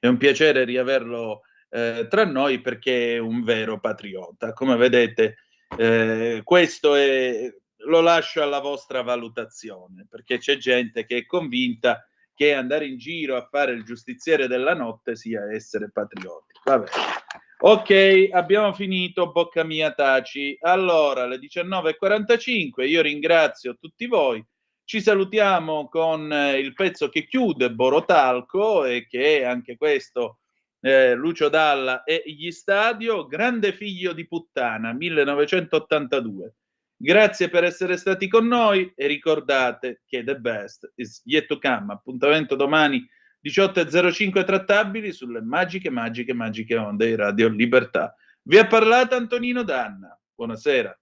è un piacere riaverlo tra noi perché è un vero patriota. Come vedete, questo lo lascio alla vostra valutazione, perché c'è gente che è convinta che andare in giro a fare il giustiziere della notte sia essere patrioti. Vabbè. Ok, abbiamo finito, bocca mia taci. Allora, alle 19:45 io ringrazio tutti voi. Ci salutiamo con il pezzo che chiude Borotalco e che è anche questo Lucio Dalla e gli Stadio, Grande figlio di puttana, 1982. Grazie per essere stati con noi e ricordate che the best is yet to come. Appuntamento domani 18:05 trattabili sulle magiche onde di Radio Libertà. Vi ha parlato Antonino Danna. Buonasera.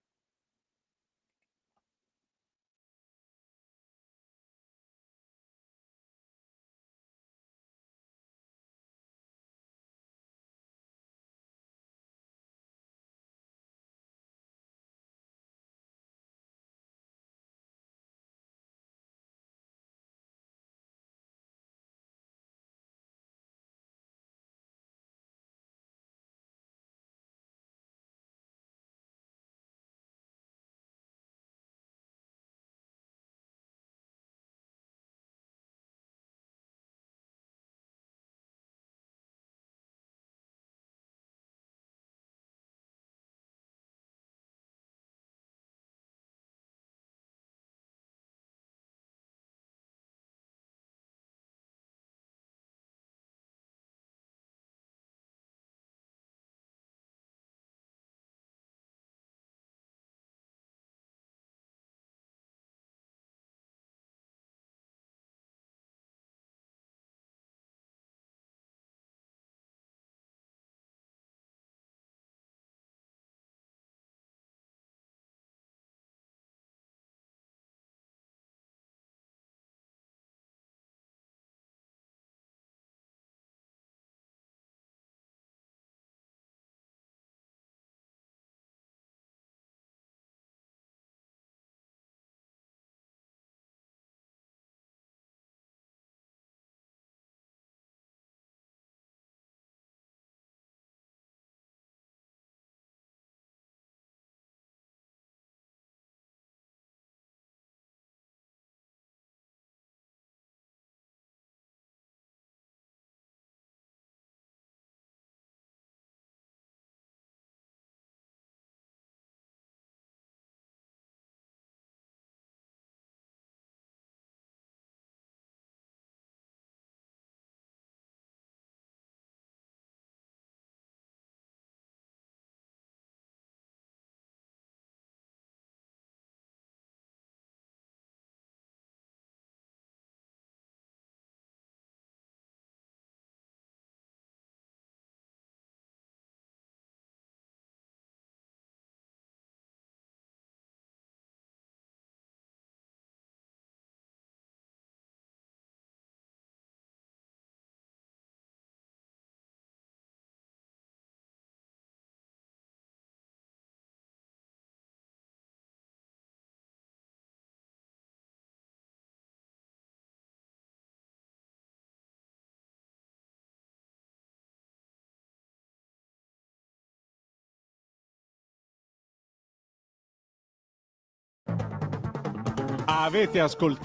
Avete ascoltato